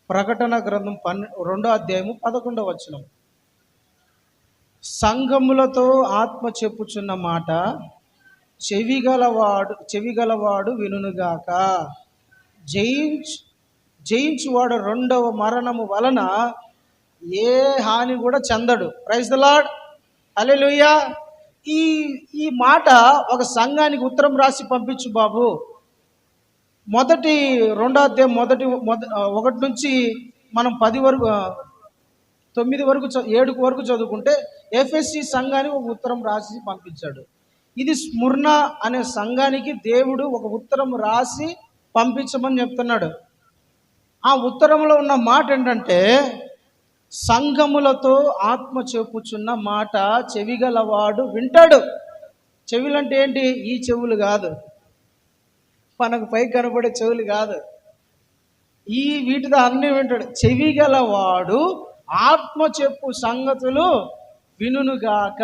ప్రకటన గ్రంథం 2:11. సంఘములతో ఆత్మ చెప్పుచున్న మాట చెవిగలవాడు వినుగాక. జయించువాడు రెండవ మరణము వలన ఏ హాని కూడా చెందడు. ప్రైజ్ ద లార్డ్, హల్లెలూయా. ఈ మాట ఒక సంఘానికి ఉత్తరం రాసి పంపించు బాబు. 2 1 నుంచి మనం 10 వరకు 9 వరకు 7 వరకు చదువుకుంటే ఎఫెసీ సంఘానికి ఒక ఉత్తరం రాసి పంపించాడు. ఇది స్ముర్ణ అనే సంఘానికి దేవుడు ఒక ఉత్తరం రాసి పంపించమని చెప్తున్నాడు. ఆ ఉత్తరంలో ఉన్న మాట ఏంటంటే, సంఘములతో ఆత్మ చెప్పుచున్న మాట చెవిగలవాడు వింటాడు. చెవులంటే ఏంటి? ఈ చెవులు కాదు, మనకు పై కనబడే చెవులు కాదు, వీటితో అన్నీ వింటాడు. చెవిగలవాడు ఆత్మ చెప్పు సంగతులు వినుగాక.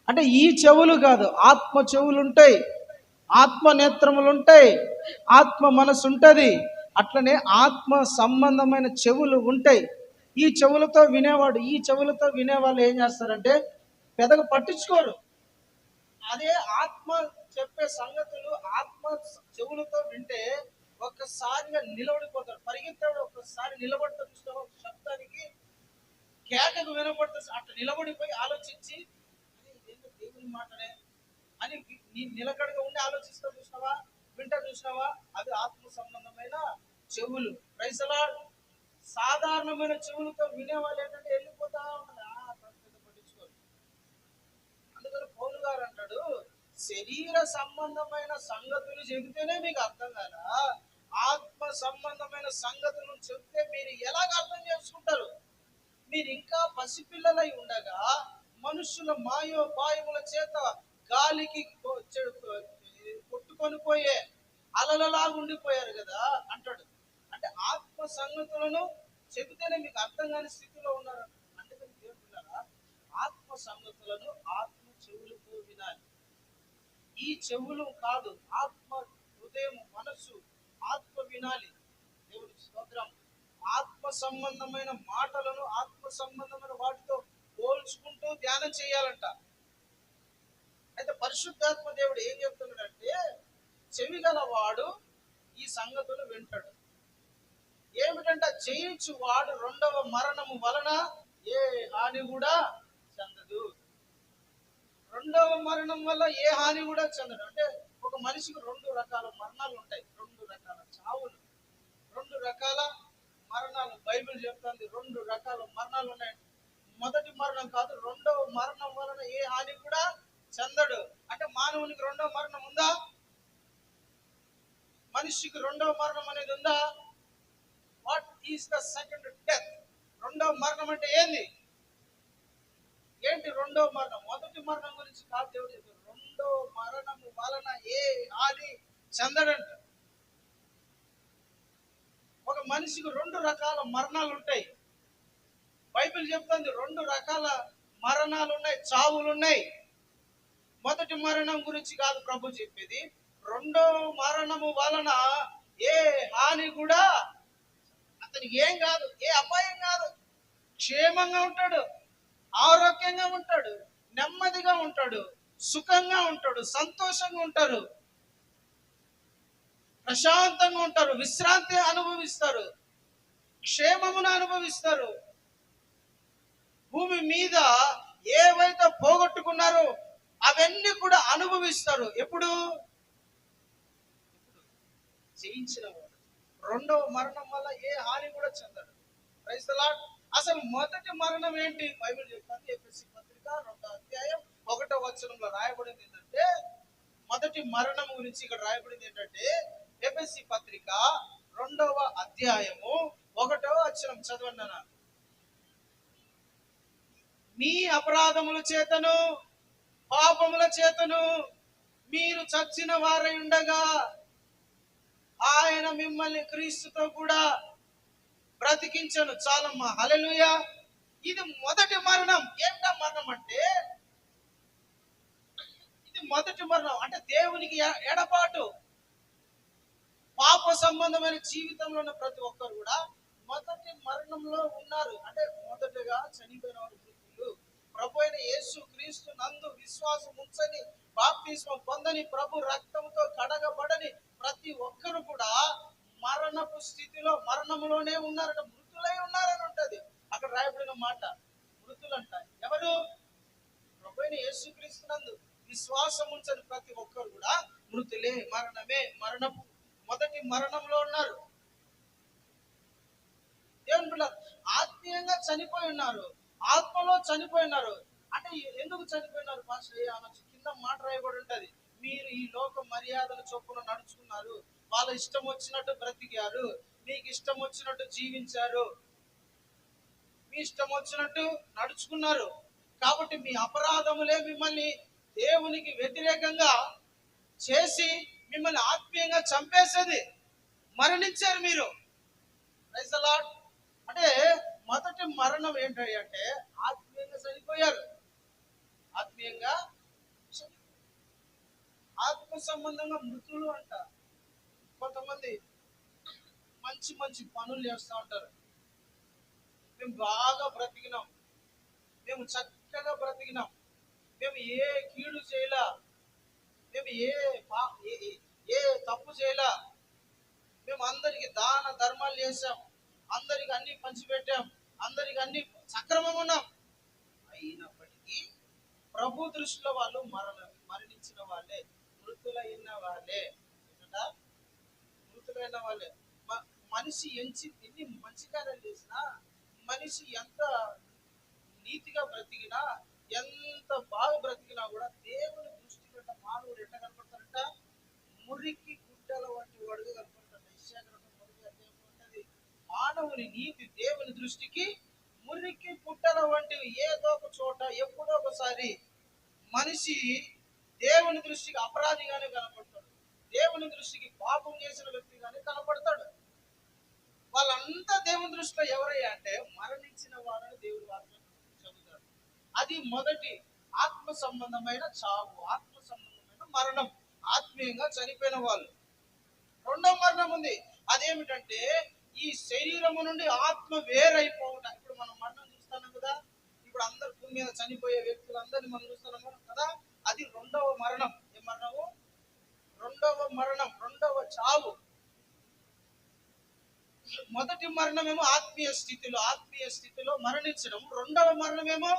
అంటే ఈ చెవులు కాదు, ఆత్మ చెవులు ఉంటాయి, ఆత్మ నేత్రములు ఉంటాయి, ఆత్మ మనసు ఉంటుంది. అట్లనే ఆత్మ సంబంధమైన చెవులు ఉంటాయి. ఈ చెవులతో వినేవాళ్ళు ఏం చేస్తారంటే పెద్దగా పట్టించుకోరు. అదే ఆత్మ చెప్పే సంగతులు ఆత్మ చెవులతో వింటే ఒక్కసారిగా నిలబడిపోతాడు, పరిగెత్తాడు, ఒక్కసారి నిలబడతాడు. చూస్తావా, శబ్దానికి కేకకు వినపడుతుంది, అట్లా నిలబడిపోయి ఆలోచించి దేవుని మాటనే అని నిలకడగా ఉండి ఆలోచిస్తా చూసినావా, వింటా చూసినావా, అది ఆత్మ సంబంధమైన చెవులు. Praise the Lord. సాధారణమైన చెవులతో వినేవాళ్ళు ఏంటంటే వెళ్ళిపోతా ఉంటారు, పట్టించుకోరు. అందుకని పౌలు గారు అంటాడు, శరీర సంబంధమైన సంగతులు చెబితేనే మీకు అర్థం కాదా, ఆత్మ సంబంధమైన సంగతులను చెబితే మీరు ఎలాగ అర్థం చేసుకుంటారు? మీరు ఇంకా పసిపిల్లలై ఉండగా మనుషుల మాయోపాయముల చేత గాలికి కొట్టుకొని పోయే అలలలాగా ఉండిపోయారు కదా అంటాడు. అంటే ఆత్మ సంగతులను చెబితేనే మీకు అర్థం కాని స్థితిలో ఉన్నారు. అందుకని దేవుడున్నారా, ఆత్మ సంగతులను ఆత్మ చెవులతో వినాలి. ఈ చెవులు కాదు, ఆత్మ, హృదయం, మనస్సు, ఆత్మ వినాలి. దేవుడి స్తోత్రం. ఆత్మ సంబంధమైన మాటలను ఆత్మ సంబంధమైన వాటితో పోల్చుకుంటూ ధ్యానం చేయాలంట. అయితే పరిశుద్ధాత్మ దేవుడు ఏం చెప్తున్నాడంటే, చెవిగలవాడు ఈ సంగతులు వింటాడు. ఏమిటంటే, జయించు వాడు రెండవ మరణము వలన ఏ హాని కూడా చెందదు. రెండవ మరణం వల్ల ఏ హాని కూడా చెందడు. అంటే ఒక మనిషికి 2 రకాల మరణాలు ఉంటాయి, 2 రకాల చావులు, 2 రకాల మరణాలు. బైబిల్ చెప్తుంది 2 రకాల మరణాలు ఉన్నాయి. మొదటి మరణం కాదు, రెండవ మరణం వలన ఏ హాని కూడా చెందడు. అంటే మానవునికి రెండవ మరణం ఉందా? మనిషికి రెండవ మరణం అనేది ఉందా? What is the second death? రెండవ మరణం అంటే ఏంటి రెండవ మరణం? మొదటి మరణం గురించి కాదు దేవుడు చెప్పారు. రెండవ మరణము వలన ఏ హాని చెందడంట. ఒక మనిషికి 2 రకాల మరణాలు ఉంటాయి. బైబిల్ చెప్తుంది 2 రకాల మరణాలు ఉన్నాయి, చావులు ఉన్నాయి. మొదటి మరణం గురించి కాదు ప్రభు చెప్పేది. రెండవ మరణము వలన ఏ హాని కూడా, అతనికి ఏం కాదు, ఏ అపాయం కాదు, క్షేమంగా ఉంటాడు, ఆరోగ్యంగా ఉంటాడు, నెమ్మదిగా ఉంటాడు, సుఖంగా ఉంటాడు, సంతోషంగా ఉంటారు, ప్రశాంతంగా ఉంటారు, విశ్రాంతి అనుభవిస్తారు, క్షేమమును అనుభవిస్తారు. భూమి మీద ఏవైతే పోగొట్టుకున్నారో అవన్నీ కూడా అనుభవిస్తారు. ఎప్పుడు? జయించిన వాడు. రెండవ మరణం వల్ల ఏ హాని కూడా చెందడు. Praise the lord. అసలు మొదటి మరణం ఏంటి? బైబిల్ చెప్తుంది, ఎఫెసీ పత్రిక 2:1 రాయబడింది ఏంటంటే, మొదటి మరణం గురించి ఇక్కడ రాయబడింది ఏంటంటే, ఎఫెసీ పత్రిక 2:1 చదవండి అన్న. మీ అపరాధముల చేతను పాపముల చేతను మీరు చచ్చిన వారై ఉండగా ఆయన మిమ్మల్ని క్రీస్తుతో కూడా బ్రతికించను. చాలమ్మా, హల్లెలూయా. ఇది మొదటి మరణం. ఏంటా మరణం అంటే, ఇది మొదటి మరణం. అంటే దేవునికి ఎడబాటు, పాప సంబంధమైన జీవితంలో ఉన్న ప్రతి ఒక్కరు కూడా మొదటి మరణంలో ఉన్నారు. అంటే మొదటగా చనిపోయిన వారు మృతులు. ప్రభు అయిన యేసు క్రీస్తు నందు విశ్వాసం ఉంచని, బాప్తిస్మం పొందని, ప్రభు రక్తంతో కడగబడని ప్రతి ఒక్కరు కూడా మరణపు స్థితిలో మరణంలోనే ఉన్నారట, మృతులై ఉన్నారని ఉంటది అక్కడ రాయబడిన మాట. మృతులంట ఎవరు? ప్రభు అయిన యేసు క్రీస్తు నందు విశ్వాసం ఉంచని ప్రతి ఒక్కరు కూడా మృతులే. మరణపు మొదటి మరణంలో ఉన్నారు. దేవుని బిడ్డ ఆత్మీయంగా చనిపోయి ఉన్నారు, ఆత్మలో చనిపోయి ఉన్నారు. అంటే ఎందుకు చనిపోయినారు పాస్టర్ అనొచ్చు. కింద మాట రాయబడి ఉంటది, మీరు ఈ లోక మర్యాదల చొప్పున నడుచుకున్నారు, వాళ్ళ ఇష్టం వచ్చినట్టు బ్రతికారు, మీకు ఇష్టం వచ్చినట్టు జీవించారు, మీ ఇష్టం వచ్చినట్టు నడుచుకున్నారు. కాబట్టి మీ అపరాధములే మిమ్మల్ని దేవునికి వ్యతిరేకంగా చేసి మిమ్మల్ని ఆత్మీయంగా చంపేసేది. మరణించారు మీరు. Praise the Lord. అంటే మొదటి మరణం ఏంటంటే ఆత్మీయంగా చనిపోయారు. ఆత్మీయంగా ఆత్మ సంబంధంగా మృతులు అంట. కొంతమంది మంచి మంచి పనులు చేస్తూ ఉంటారు. మేము బాగా బ్రతికినాం, మేము చక్కగా బ్రతికినాం, మేము ఏ కీడు చేయలా, మేము ఏ తప్పు చేయలా, మేము అందరికి దాన ధర్మాలు చేశాం, అందరికి అన్ని పంచిపెట్టాం, అందరికి అన్ని సక్రమం ఉన్నాం. అయినప్పటికీ ప్రభు దృష్టిలో వాళ్ళు మరణించిన వాళ్ళే, మృతులైన వాళ్ళే. మృతులైన వాళ్ళే. మనిషి ఎన్ని మంచి కార్యాలు చేసినా, మనిషి ఎంత నీతిగా బ్రతికినా, ఎంత బాగా బ్రతికినా కూడా దేవుని దృష్టి కంటే మానవుడు ఎట్లా కనపడతారంట? మురికి గుడ్డల వంటి వాడుగా కనపడతాడు. ఉంటది మానవుని నీతి దేవుని దృష్టికి మురికి గుడ్డల వంటివి. ఏదో ఒక చోట ఎప్పుడో ఒకసారి మనిషి దేవుని దృష్టికి అపరాధిగానే కనపడతాడు, దేవుని దృష్టికి పాపం చేసిన వ్యక్తిగానే కనపడతాడు. వాళ్ళంతా దేవుని దృష్టిలో ఎవరయ్యా అంటే మరణించిన వారని దేవుని వాక్యం చెబుతారు. అది మొదటి ఆత్మ సంబంధమైన చావు, ఆత్మ సంబంధమైన మరణం, ఆత్మీయంగా చనిపోయిన వాళ్ళు. రెండవ మరణం ఉంది. అదేమిటంటే ఈ శరీరము నుండి ఆత్మ వేరైపోవట. ఇప్పుడు మనం మరణం చూస్తున్నాం కదా, ఇప్పుడు అందరు భూమి మీద చనిపోయే వ్యక్తులందరినీ మనం చూస్తున్నాం కదా, అది రెండవ మరణం. ఏ మరణము? రెండవ మరణం, రెండవ చావు. మొదటి మరణమేమో ఆత్మీయ స్థితిలో మరణించడం. రెండవ మరణమేమో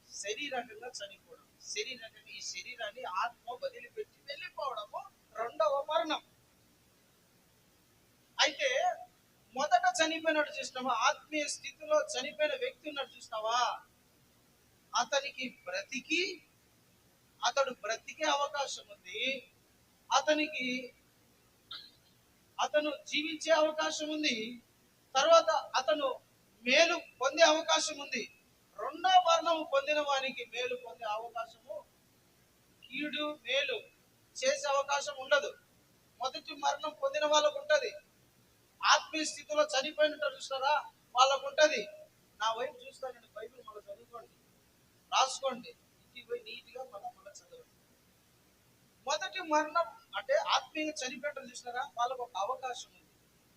శరీరకంగా చనిపోవడం. శరీరకంగా ఈ శరీరాన్ని ఆత్మ వదిలిపెట్టి వెళ్ళిపోవడము రెండవ మరణం. అయితే మొదట చనిపోయినట్టు చూసినావా? ఆత్మీయ స్థితిలో చనిపోయిన వ్యక్తి ఉన్నట్టు చూసినావా? అతడు బ్రతికే అవకాశం ఉంది, అతను జీవించే అవకాశం ఉంది, తర్వాత అతను మేలు పొందే అవకాశం ఉంది. రెండో మరణం పొందిన వారికి మేలు పొందే అవకాశము, కీడు మేలు చేసే అవకాశం ఉండదు. మొదటి మరణం పొందిన వాళ్ళకు ఉంటది. ఆత్మీయ స్థితిలో చనిపోయినట్టు చూస్తారా, వాళ్ళకు ఉంటది. నా వైపు చూస్తానండి, బైబిల్ మళ్ళీ చదువుకోండి, రాసుకోండి, ఇంటికి పోయి నీట్గా మళ్ళీ చదవండి. మొదటి మరణం అంటే ఆత్మీయంగా చనిపోయినట్టు చూస్తారా, వాళ్ళకు ఒక అవకాశం ఉంది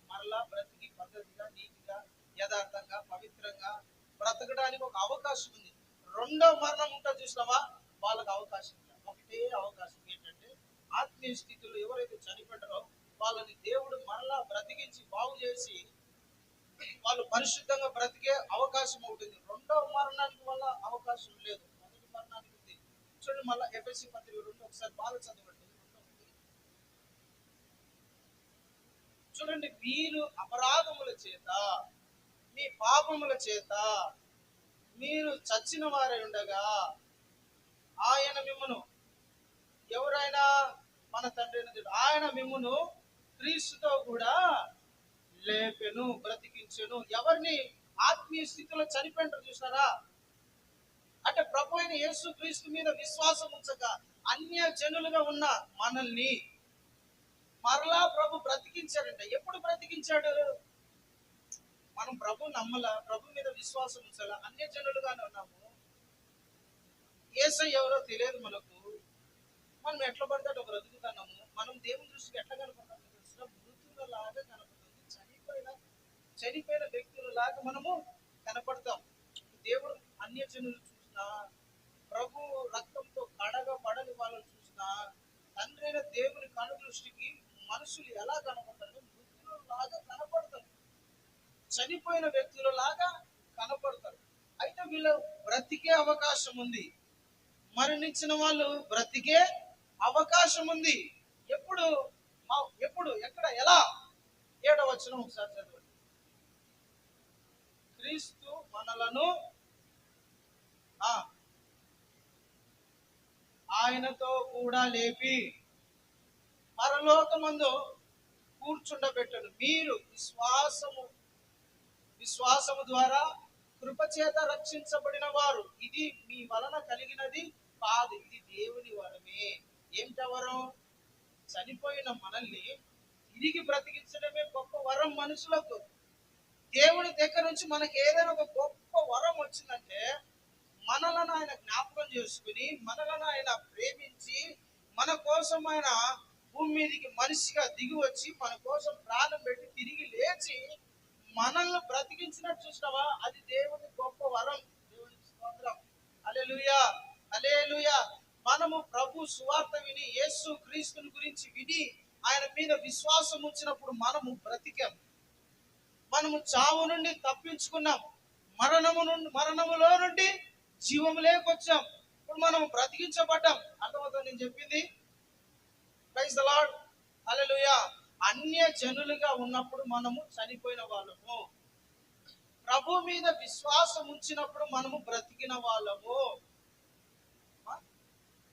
మరలా బ్రతికి పద్ధతిగా, నీతిగా, యథార్థంగా, పవిత్రంగా బ్రతకడానికి ఒక అవకాశం ఉంది. రెండో మరణం ఉంటుంది చూసినావా, వాళ్ళకు అవకాశం లేదు. ఒకటే అవకాశం ఏంటంటే ఆత్మీయ స్థితిలో ఎవరైతే చనిపోయారో వాళ్ళని దేవుడు మరలా బ్రతికించి బాగు చేసి వాళ్ళు పరిశుద్ధంగా బ్రతికే అవకాశం ఉంటుంది. రెండవ మరణానికి వల్ల అవకాశం లేదు, మొదటి మరణానికి ఉంది. చూడండి మళ్ళీ ఎఫెసీ పత్రిక 2 ఒకసారి బాగా చదవండి. చూడండి, మీరు అపరాధముల చేత, మీ పాపముల చేత మీరు చచ్చిన వారై ఉండగా ఆయన మిమ్మును, ఎవరైనా మన తండ్రి ఆయన మిమ్మును క్రీస్తుతో కూడా లేపెను, బ్రతికించెను. ఎవరిని? ఆత్మీయ స్థితిలో చనిపోయినట్టు చూసారా? అంటే ప్రభు అయిన యేసు క్రీస్తు మీద విశ్వాసం ఉంచక అన్య జనులుగా ఉన్న మనల్ని మరలా ప్రభు బ్రతికించాడంట. ఎప్పుడు బ్రతికించాడు? మనం ప్రభు నమ్మల, ప్రభు మీద విశ్వాసం ఉంచాల, అన్య జనులుగానే ఉన్నాము. యేసు ఎవరో తెలియదు మనకు, మనం ఎట్లా పడతాడో బ్రతుకుతున్నాము. మనం దేవుని దృష్టికి ఎట్లా కనపడతాం తెలుసు? లాగా కనపడుతుంది. చనిపోయిన వ్యక్తులలాగా మనము కనపడతాం. దేవుడు అన్యజనులు చూసినా, ప్రభు రక్తంతో కడగబడని వాళ్ళని చూసినా, తండ్రి అయిన దేవుని కనుదృష్టికి మనుషులు ఎలా కనపడతారు? మృతులలాగా కనపడతారు, చనిపోయిన వ్యక్తులలాగా కనపడతారు. అయితే వీళ్ళు బ్రతికే అవకాశం ఉంది. మరణించిన వాళ్ళు బ్రతికే అవకాశం ఉంది. ఎప్పుడు ఎప్పుడు ఎక్కడ ఎలా? 7వ వచనం ఒకసారి చదవండి. క్రీస్తు మనలను ఆయనతో కూడా లేపి పరలోకమందు కూర్చుండబెట్టను. మీరు విశ్వాసము ద్వారా కృపచేత రక్షించబడిన వారు. ఇది మీ వలన కలిగినది కాదు, ఇది దేవుని వరమే. ఏమిట వరం? చనిపోయిన మనల్ని తిరిగి బ్రతికించడమే గొప్ప వరం మనుషులకు. దేవుని దగ్గర నుంచి మనకి ఏదైనా ఒక గొప్ప వరం వచ్చిందంటే, మనలను ఆయన జ్ఞాపకం చేసుకుని, మనలను ఆయన ప్రేమించి, మన కోసం ఆయన భూమి మీదకి మనిషిగా దిగి వచ్చి మన కోసం ప్రాణం పెట్టి తిరిగి లేచి మనల్ని బ్రతికించినట్టు చూసినావా? అది దేవుని గొప్ప వరం. దేవునికి స్తోత్రం. హల్లెలూయా, హల్లెలూయా. మనము ప్రభు సువార్త విని, యేసు క్రీస్తుని గురించి విని, ఆయన మీద విశ్వాసం ఉంచినప్పుడు మనము బ్రతికాం. మనము చావు నుండి తప్పించుకున్నాం, మరణములో నుండి జీవము లేకొచ్చాం. ఇప్పుడు మనం బ్రతికించబడ్డాం. అర్థమవుతుంది నేను చెప్పింది? ప్రైజ్ ది లార్డ్, హల్లెలూయా. అన్య జనులుగా ఉన్నప్పుడు మనము చనిపోయిన వాళ్ళము. ప్రభు మీద విశ్వాసం ఉంచినప్పుడు మనము బ్రతికిన వాళ్ళము.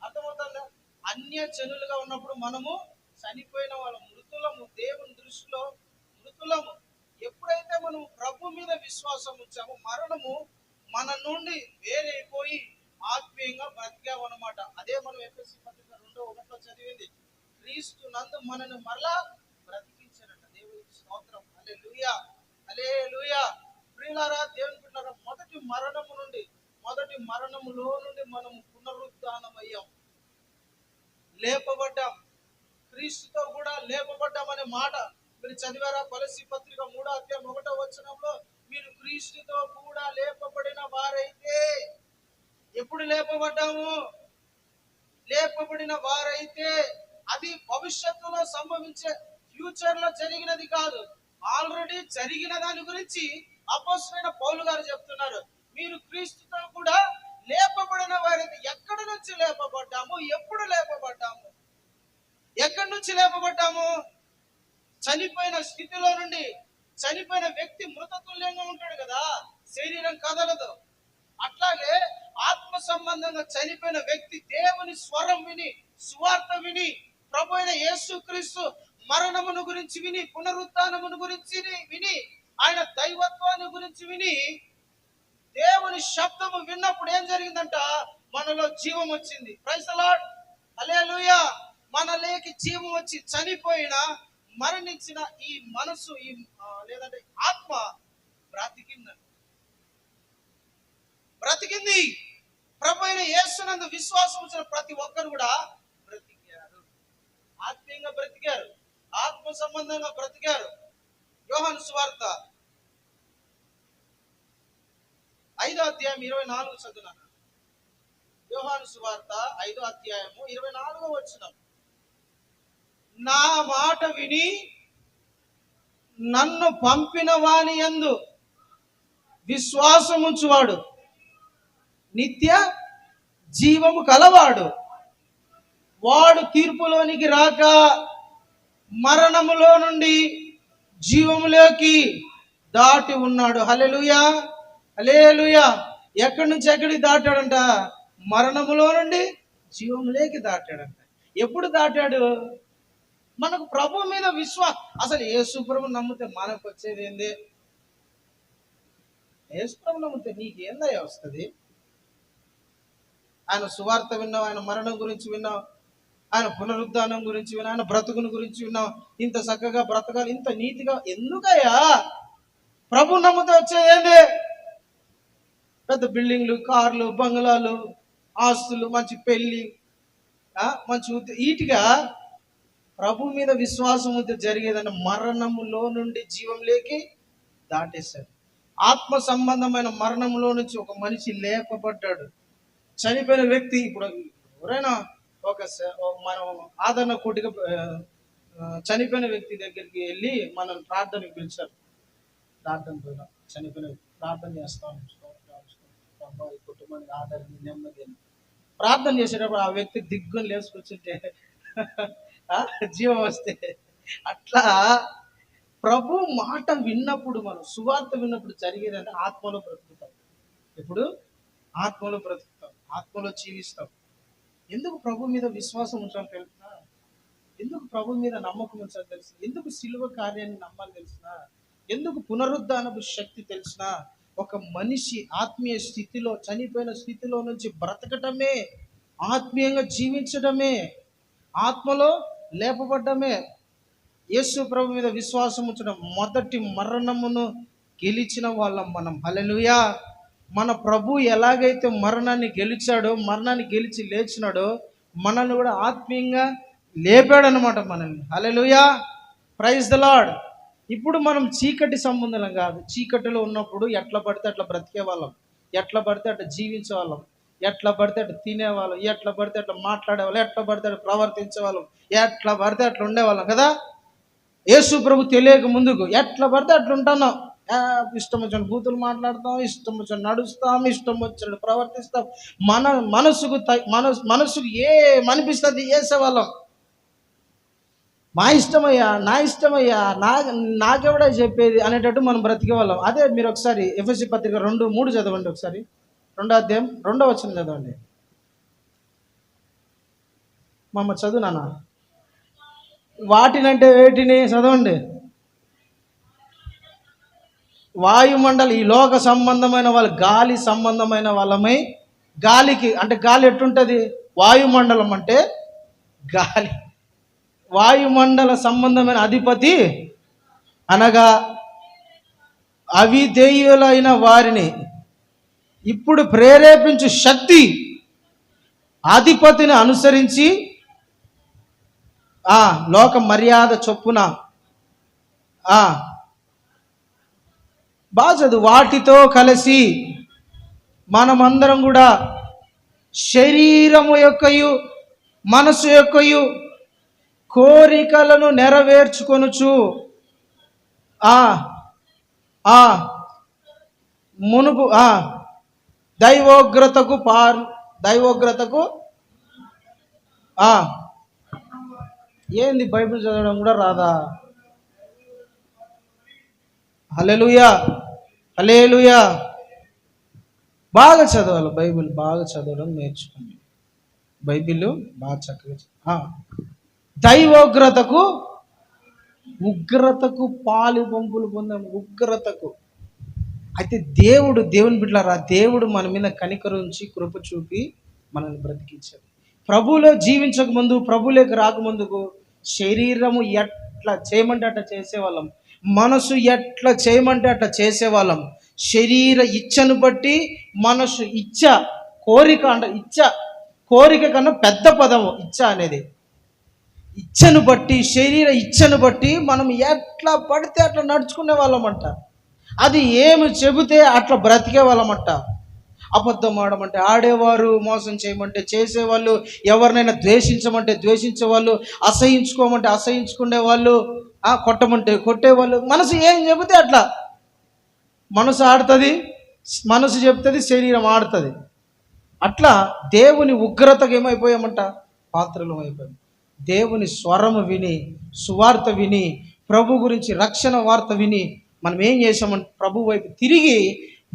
అర్థమవుతుందా? అన్య జనులుగా ఉన్నప్పుడు మనము చనిపోయిన వాళ్ళము, మృతులము. దేవుని దృష్టిలో మృతులము. ఎప్పుడైతే మనం ప్రభు మీద విశ్వాసం ఉంచామో, మరణము మన నుండి వేరైపోయి ఆత్మీయంగా బ్రతికామన్నమాట. అదే మనం ఎఫెసీ పత్రిక 2:1 చదివింది. క్రీస్తు నందు మనను మరలా బ్రతికించారంట. దేవునికి స్తోత్రం. హల్లెలూయా, హల్లెలూయా. ప్రియులారా, దేవుని బిడ్డలారా, మొదటి మరణములో నుండి మనము పునరుద్ధానమయ్యాం, లేపబడ్డాం. క్రీస్తుతో కూడా లేపబడ్డాం అనే మాట మీరు చదివారా? కొలస్సీ పత్రిక 3:1 మీరు క్రీస్తుతో కూడా లేపబడిన వారైతే. ఎప్పుడు లేపబడ్డాము? లేపబడిన వారైతే. అది భవిష్యత్తులో సంభవించే, ఫ్యూచర్ లో జరిగినది కాదు, ఆల్రెడీ జరిగిన దాని గురించి అపోస్తలుడైన పౌలు గారు చెప్తున్నారు. మీరు క్రీస్తుతో కూడా లేపబడిన వారైతే. ఎక్కడి నుంచి లేపబడ్డాము? ఎప్పుడు లేపబడ్డాము? ఎక్కడి నుంచి లేపబడ్డాము? చనిపోయిన స్థితిలో నుండి. చనిపోయిన వ్యక్తి మృతతుల్యంగా ఉంటాడు కదా, శరీరం కదలదు. అట్లాగే ఆత్మ సంబంధంగా చనిపోయిన వ్యక్తి దేవుని స్వరం విని, సువార్త విని, ప్రభు అయిన యేసుక్రీస్తు మరణమును గురించి విని, పునరుత్థానమును గురించి విని, ఆయన దైవత్వాన్ని గురించి విని, దేవుని శబ్దము విన్నప్పుడు ఏం జరిగిందంట? మనలో జీవం వచ్చింది. ప్రైజ్ ది లార్డ్, హల్లెలూయా. మనలోకి జీవం వచ్చి చనిపోయిన, మరణించిన ఈ మనసు, ఈ లేదంటే ఆత్మ బ్రతికింది. ప్రభు అయిన యేసునందు విశ్వాసం వచ్చిన ప్రతి ఒక్కరు కూడా బ్రతికారు, ఆత్మీయంగా బ్రతికారు, ఆత్మ సంబంధంగా బ్రతికారు. యోహాను సువార్త 5:24 చదువున్నాను. యోహాను సువార్త 5:24 నా మాట విని నన్ను పంపిన వాని యందు విశ్వాసముంచువాడు నిత్య జీవము కలవాడు. వాడు తీర్పులోనికి రాక మరణములో నుండి జీవములోకి దాటి ఉన్నాడు. హల్లెలూయా, హల్లెలూయా. ఎక్కడి నుంచి ఎక్కడికి దాటాడంట? మరణములో నుండి జీవములోకి దాటాడంట. ఎప్పుడు దాటాడు? మనకు ప్రభు మీద విశ్వాసం. అసలు యేసు ప్రభువుని నమ్మితే మనకు వచ్చేది ఏంది? యేసు ప్రభువుని నమ్మితే నీకేందయ్యా వస్తుంది? ఆయన సువార్త విన్నావు, ఆయన మరణం గురించి విన్నావు, ఆయన పునరుద్ధానం గురించి విన్నావు, ఆయన బ్రతుకుని గురించి విన్నావు. ఇంత చక్కగా బ్రతకాలి, ఇంత నీతిగా. ఎందుకయ్యా? ప్రభు నమ్మితే వచ్చేది ఏంది? పెద్ద బిల్డింగ్లు, కార్లు, బంగ్లాలు, ఆస్తులు, మంచి పెళ్లి, మంచి వీటిగా ప్రభు మీద విశ్వాసం ఉంటే జరిగేదంటే మరణములో నుండి జీవంలోకి దాటేశాడు. ఆత్మ సంబంధమైన మరణంలో నుంచి ఒక మనిషి లేపబడ్డాడు. చనిపోయిన వ్యక్తి ఇప్పుడు ఎవరైనా మనం ఆదరణ కోటిగా చనిపోయిన వ్యక్తి దగ్గరికి వెళ్ళి మనం ప్రార్థనకు పిలిచారు. ప్రార్థన పోయినా చనిపోయిన ప్రార్థన చేస్తాం, ఈ కుటుంబానికి ఆదరణ నెమ్మది ప్రార్థన చేసేటప్పుడు ఆ వ్యక్తి దిగ్గుని లేసుకొచ్చుంటే జీవం వస్తే, అట్లా ప్రభు మాట విన్నప్పుడు, మనం సువార్త విన్నప్పుడు జరిగేదంటే ఆత్మలో బ్రతుకుతాం. ఇప్పుడు ఆత్మలో బ్రతుకుతాం, ఆత్మలో జీవిస్తాం. ఎందుకు ప్రభు మీద విశ్వాసం ఉంచాలి తెలుసునా? ఎందుకు ప్రభు మీద నమ్మకం ఉంచాలి తెలుసు? ఎందుకు సిలువ కార్యాన్ని నమ్మాలి తెలుసునా? ఎందుకు పునరుద్ధానపు శక్తి తెలిసినా? ఒక మనిషి ఆత్మీయ స్థితిలో, చనిపోయిన స్థితిలో నుంచి బ్రతకటమే, ఆత్మీయంగా జీవించడమే, ఆత్మలో లేపబడ్డమే. యేసు ప్రభు మీద విశ్వాసం ఉంచడం, మొదటి మరణమును గెలిచిన వాళ్ళం మనం. హల్లెలూయా. మన ప్రభు ఎలాగైతే మరణాన్ని గెలిచాడో, మరణాన్ని గెలిచి లేచినాడో, మనల్ని కూడా ఆత్మీయంగా లేపాడనమాట మనల్ని. హల్లెలూయా, ప్రైజ్ ద లార్డ్. ఇప్పుడు మనం చీకటి సంబంధం కాదు. చీకటిలో ఉన్నప్పుడు ఎట్లా పడితే అట్లా బ్రతికే వాళ్ళం, ఎట్లా పడితే అట్లా జీవించే వాళ్ళం, ఎట్లా పడితే అట్లా తినేవాళ్ళం, ఎట్లా పడితే అట్లా మాట్లాడేవాళ్ళం, ఎట్లా పడితే అట్లా ప్రవర్తించే వాళ్ళం, ఎట్లా పడితే అట్లా ఉండేవాళ్ళం కదా. యేసు ప్రభు తెలియక ముందుకు ఎట్లా పడితే అట్లా ఉంటున్నాం. ఇష్టం వచ్చిన బూతులు మాట్లాడతాం, ఇష్టం వచ్చిన నడుస్తాం, ఇష్టం వచ్చిన ప్రవర్తిస్తాం. మనసుకు ఏమనిపిస్తుంది చేసేవాళ్ళం. మా ఇష్టమయ్యా, నా ఇష్టమయ్యా, నాకెవడా చెప్పేది అనేటట్టు మనం బ్రతికే వాళ్ళం. అదే మీరు ఒకసారి ఎఫెసీ పత్రిక 2:3 చదవండి. ఒకసారి 2వ అధ్యాయం 2వ వచనం చదవండి. మమ్మ చదువు నాన్న. వాటినంటే వేటిని చదవండి. వాయుమండలి, ఈ లోక సంబంధమైన వాళ్ళు, గాలి సంబంధమైన వాళ్ళమై, గాలికి అంటే గాలి ఎట్టుంటుంది? వాయుమండలం అంటే గాలి, వాయుమండల సంబంధమైన అధిపతి అనగా అవిధేయులైన వారిని ఇప్పుడు ప్రేరేపించు శక్తి అధిపతిని అనుసరించి లోక మర్యాద చొప్పున బాగా చదువు. వాటితో కలిసి మనమందరం కూడా శరీరము యొక్కయు మనసు యొక్కయు కోరికలను నెరవేర్చుకొనుచు మునుపు దైవోగ్రతకు ఏంది బైబిల్ చదవడం కూడా రాదా? హల్లెలూయా, హల్లెలూయా. బాగా చదవాలి, బైబిల్ బాగా చదవడం నేర్చుకోండి. బైబిల్ బాగా చక్కగా దైవోగ్రతకు, ఉగ్రతకు పాలు పంపులు పొందాం. ఉగ్రతకు అయితే దేవుని బిడ్డలారా, దేవుడు మన మీద కనికరించి కృప చూపి మనల్ని బ్రతికించాడు. ప్రభువులో జీవించక ముందు, ప్రభువులోకి రాకముందుకు శరీరము ఎట్లా చేయమంటే అట్లా చేసేవాళ్ళం, మనసు ఎట్లా చేయమంటే అట్లా చేసేవాళ్ళం. శరీర ఇచ్చను బట్టి మనసు ఇచ్చ, కోరిక అంటే ఇచ్చ, కోరిక కన్నా పెద్ద పదము ఇచ్చ అనేది. ఇచ్చను బట్టి, శరీర ఇచ్చను బట్టి మనం ఎట్లా పడితే అట్లా నడుచుకునే వాళ్ళమంట. అది ఏమి చెబితే అట్లా బ్రతికే వాళ్ళమంట. అబద్ధం ఆడమంటే ఆడేవారు, మోసం చేయమంటే చేసేవాళ్ళు, ఎవరినైనా ద్వేషించమంటే ద్వేషించేవాళ్ళు, అసహించుకోమంటే అసహించుకునే వాళ్ళు, కొట్టమంటే కొట్టేవాళ్ళు. మనసు ఏం చెబితే అట్లా మనసు ఆడుతుంది, మనసు చెప్తుంది, శరీరం ఆడుతుంది. అట్లా దేవుని ఉగ్రతకు ఏమైపోయామంట? పాత్రలు అయిపోయాం. దేవుని స్వరము విని, సువార్త విని, ప్రభు గురించి రక్షణ వార్త విని మనం ఏం చేసామంటే ప్రభు వైపు తిరిగి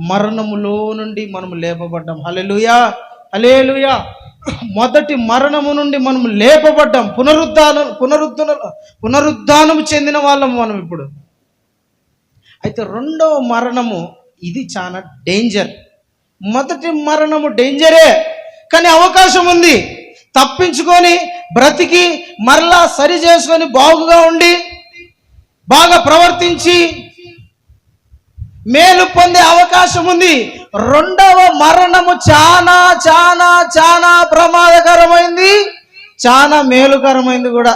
మరణములో నుండి మనము లేపబడ్డాం. హల్లెలూయా, హల్లెలూయా. మొదటి మరణము నుండి మనము లేపబడ్డాం. పునరుద్ధానము చెందిన వాళ్ళము మనం ఇప్పుడు. అయితే రెండవ మరణము, ఇది చాలా డేంజర్. మొదటి మరణము డేంజరే, కానీ అవకాశం ఉంది. తప్పించుకొని బ్రతికి మరలా సరి చేసుకొని బాగుగా ఉండి బాగా ప్రవర్తించి మేలు పొందే అవకాశం ఉంది. రెండవ మరణము చాలా చాలా చాలా ప్రమాదకరమైంది, చాలా మేలుకరమైంది కూడా.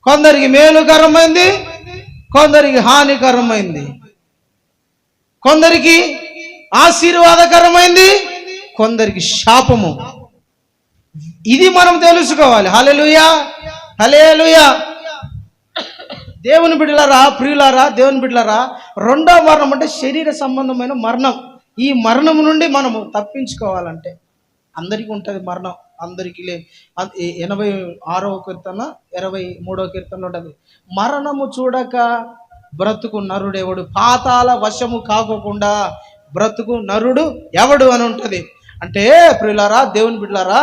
కొందరికి మేలుకరమైంది, కొందరికి హానికరమైంది, కొందరికి ఆశీర్వాదకరమైంది, కొందరికి శాపము. ఇది మనం తెలుసుకోవాలి. హల్లెలూయా, హల్లెలూయా. దేవుని బిడ్డలారా, ప్రియులారా, దేవుని బిడ్డలారా, రెండో మరణం అంటే శరీర సంబంధమైన మరణం. ఈ మరణం నుండి మనము తప్పించుకోవాలంటే అందరికీ ఉంటుంది మరణం. అందరికీ 86వ కీర్తన 23వ కీర్తనలో ఉంటుంది, మరణము చూడక బ్రతుకు నరుడు ఎవడు, పాతాల వశము కాకోకుండా బ్రతుకు నరుడు ఎవడు అని ఉంటుంది. అంటే ప్రియులారా, దేవుని బిడ్డలారా,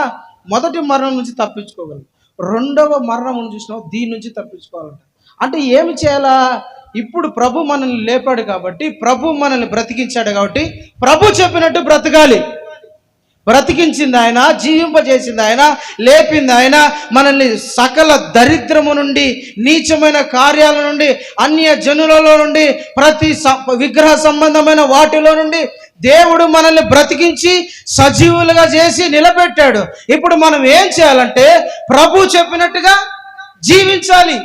మొదటి మరణం నుంచి తప్పించుకోగలరు, రెండవ మరణం చూసినావు దీని నుంచి తప్పించుకోవాలంట. అంటే ఏమి చేయాలా? ఇప్పుడు ప్రభు మనల్ని లేపాడు కాబట్టి, ప్రభు మనల్ని బ్రతికించాడు కాబట్టి, ప్రభు చెప్పినట్టు బ్రతకాలి. బ్రతికించింది ఆయన, జీవింపజేసింది ఆయన, లేపింది ఆయన. మనల్ని సకల దరిద్రము నుండి, నీచమైన కార్యాల నుండి, అన్య జనులలో నుండి, ప్రతి విగ్రహ సంబంధమైన వాటిలో నుండి దేవుడు మనల్ని బ్రతికించి సజీవులుగా చేసి నిలబెట్టాడు. ఇప్పుడు మనం ఏం చేయాలంటే ప్రభు చెప్పినట్టుగా జీవించాలి.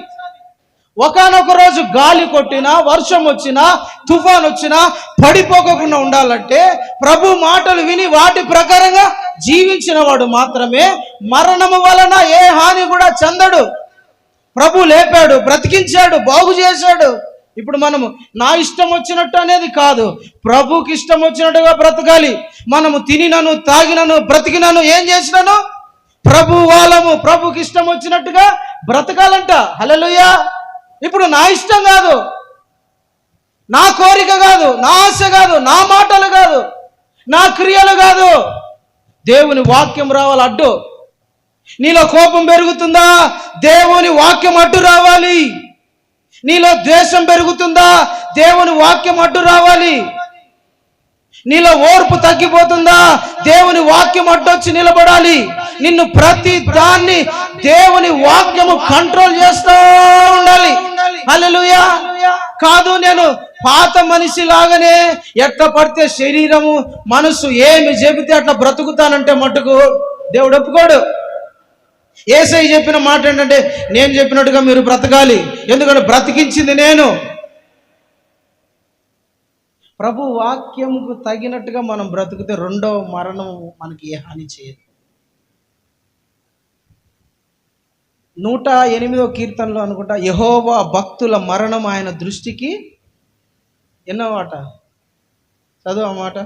ఒకానొక రోజు గాలి కొట్టినా, వర్షం వచ్చినా, తుఫాన్ వచ్చినా పడిపోకుండా ఉండాలంటే ప్రభు మాటలు విని వాటి ప్రకారంగా జీవించిన వాడు మాత్రమే మరణము వలన ఏ హాని కూడా చెందడు. ప్రభు లేపాడు, బ్రతికించాడు, బాగు చేశాడు. ఇప్పుడు మనము నా ఇష్టం వచ్చినట్టు అనేది కాదు, ప్రభుకి ఇష్టం వచ్చినట్టుగా బ్రతకాలి. మనము తినినను, తాగినను, బ్రతికినను, ఏం చేసినాను ప్రభు వాళ్ళము, ప్రభుకి ఇష్టం వచ్చినట్టుగా బ్రతకాలంట. హల్లెలూయా. ఇప్పుడు నా ఇష్టం కాదు, నా కోరిక కాదు, నా ఆశ కాదు, నా మాటలు కాదు, నా క్రియలు కాదు, దేవుని వాక్యం రావాలి అడ్డు. నీలో కోపం పెరుగుతుందా? దేవుని వాక్యం అడ్డు రావాలి. నీలో ద్వేషం పెరుగుతుందా? దేవుని వాక్యం అడ్డు రావాలి. నీలో ఓర్పు తగ్గిపోతుందా? దేవుని వాక్యం అడ్డొచ్చి నిలబడాలి. నిన్ను ప్రతి దాన్ని దేవుని వాక్యము కంట్రోల్ చేస్తూ ఉండాలి. హల్లెలూయా. కాదు నేను పాత మనిషి లాగానే ఎట్లా పడితే శరీరము మనసు ఏమి చెబితే అట్లా బ్రతుకుతానంటే మటుకు దేవుడు ఒప్పుకోడు. యేసయ్య చెప్పిన మాట ఏంటంటే, నేను చెప్పినట్టుగా మీరు బ్రతకాలి, ఎందుకంటే బ్రతికించింది నేను. ప్రభు వాక్యంకు తగినట్టుగా మనం బ్రతికితే రెండవ మరణం మనకి ఏ హాని చేయదు. 108వ కీర్తనలో అనుకుంటా, యెహోవా భక్తుల మరణం ఆయన దృష్టికి ఎన్నో మాట చదువు ఆ మాట.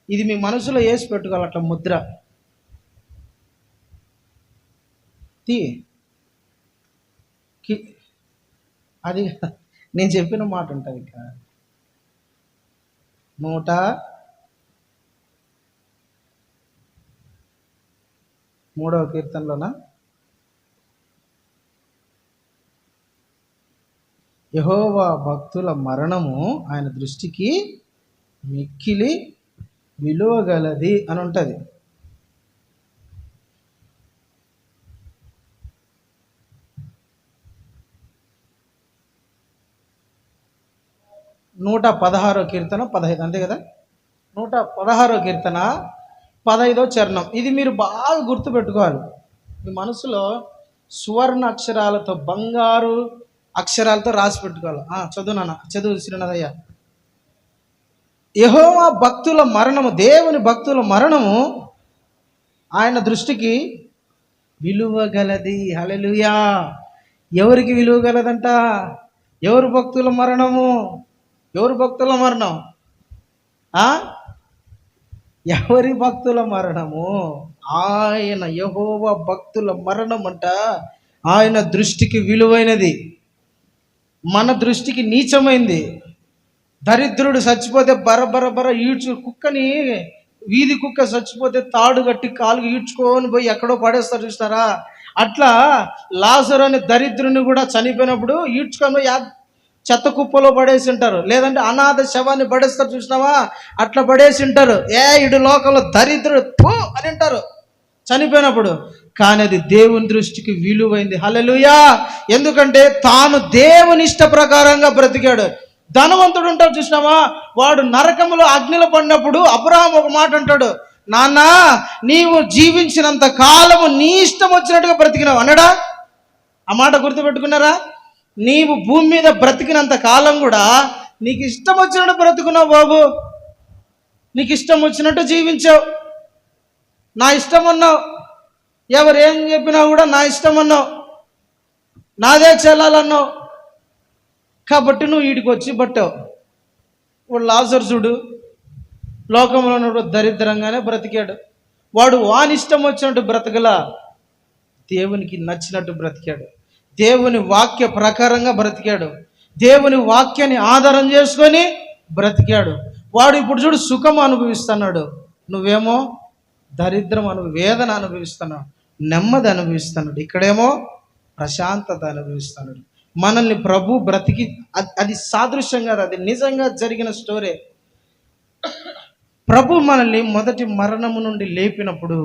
ఇది మీ మనసులో వేసి పెట్టుకోవాలి, అట్లా ముద్ర అది నేను చెప్పిన మాట ఉంటుంది. ఇక 103వ కీర్తనలోన యెహోవా భక్తుల మరణము ఆయన దృష్టికి మిక్కిలి విలువగలది అని ఉంటుంది. నూట 16వ కీర్తన 15, అంతే కదా. 116వ కీర్తన 15వ చరణం. ఇది మీరు బాగా గుర్తుపెట్టుకోవాలి. మీ మనసులో సువర్ణ అక్షరాలతో, బంగారు అక్షరాలతో రాసి పెట్టుకోవాలి. చదువు నాన్న, చదువు శ్రీనాథయ్య. యెహోవా భక్తుల మరణము, దేవుని భక్తుల మరణము ఆయన దృష్టికి విలువగలది. హల్లెలూయా. ఎవరికి విలువగలదంట? ఎవరు భక్తుల మరణము? ఎవరు భక్తుల మరణం? ఎవరి భక్తుల మరణము? ఆయన యెహోవా భక్తుల మరణం అంట ఆయన దృష్టికి విలువైనది, మన దృష్టికి నీచమైంది. దరిద్రుడు చచ్చిపోతే బర కుక్కని, వీధి కుక్క చచ్చిపోతే తాడు కట్టి కాలుకి ఈడ్చుకొని పోయి ఎక్కడో పడేస్తారు చూస్తారా? అట్లా లాజరు అనే దరిద్రుని కూడా చనిపోయినప్పుడు ఈడ్చుకొని పోయి చెత్త కుప్పలో పడేసి ఉంటారు, లేదంటే అనాథ శవాన్ని పడేస్తారు చూసినావా? అట్లా పడేసి ఉంటారు. ఇడు లోకంలో దరిద్రుడు అని అంటారు చనిపోయినప్పుడు. కానీ అది దేవుని దృష్టికి విలువైంది. హల్లెలూయా. ఎందుకంటే తాను దేవుని ఇష్ట ప్రకారంగా బ్రతికాడు. ధనవంతుడు ఉంటాడు చూసినావా? వాడు నరకములో అగ్నిలో పడినప్పుడు అబ్రహాం ఒక మాట అంటాడు, నాన్న నీవు జీవించినంత కాలము నీ ఇష్టం వచ్చినట్టుగా బ్రతికినావు అన్నాడా? ఆ మాట గుర్తుపెట్టుకున్నారా? నీవు భూమి మీద బ్రతికినంత కాలం కూడా నీకు ఇష్టం వచ్చినట్టు బ్రతుకున్నావు బాబు, నీకు ఇష్టం వచ్చినట్టు జీవించావు, నా ఇష్టం అన్నావు, ఎవరేం చెప్పినా కూడా నా ఇష్టం అన్నావు, నాదే చెల్లాలన్నావు. కాబట్టి నువ్వు వీడికి వచ్చి పట్టావు. వాడు లాజరు చూడు, లోకంలో ఉన్నప్పుడు దరిద్రంగానే బ్రతికాడు. వాడు వాని ఇష్టం వచ్చినట్టు బ్రతకలా, దేవునికి నచ్చినట్టు బ్రతికాడు, దేవుని వాక్య ప్రకారంగా బ్రతికాడు, దేవుని వాక్యాన్ని ఆధారం చేసుకొని బ్రతికాడు. వాడు ఇప్పుడు చూడు సుఖం అనుభవిస్తున్నాడు, నువ్వేమో దరిద్రం వేదన అనుభవిస్తున్నాడు, నెమ్మది అనుభవిస్తున్నాడు, ఇక్కడేమో ప్రశాంతత అనుభవిస్తున్నాడు. మనల్ని ప్రభు బ్రతికి, అది సాదృశ్యం కాదు, అది నిజంగా జరిగిన స్టోరీ. ప్రభు మనల్ని మొదటి మరణము నుండి లేపినప్పుడు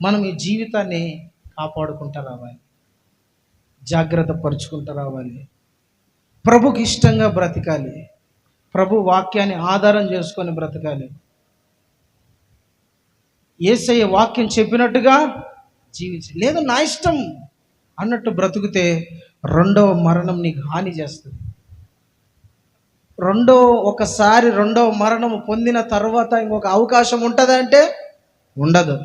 మనం ఈ జీవితాన్ని కాపాడుకుంటూ రావాలి, జాగ్రత్త పరుచుకుంటూ రావాలి, ప్రభుకి ఇష్టంగా బ్రతకాలి, ప్రభు వాక్యాన్ని ఆధారం చేసుకొని బ్రతకాలి, యేసయ్య వాక్యం చెప్పినట్టుగా జీవించాలి. లేదు నా ఇష్టం అన్నట్టు బ్రతుకుతే రెండవ మరణం నీకు హాని చేస్తుంది. ఒకసారి రెండవ మరణం పొందిన తర్వాత ఇంకొక అవకాశం ఉంటుందంటే ఉండదు,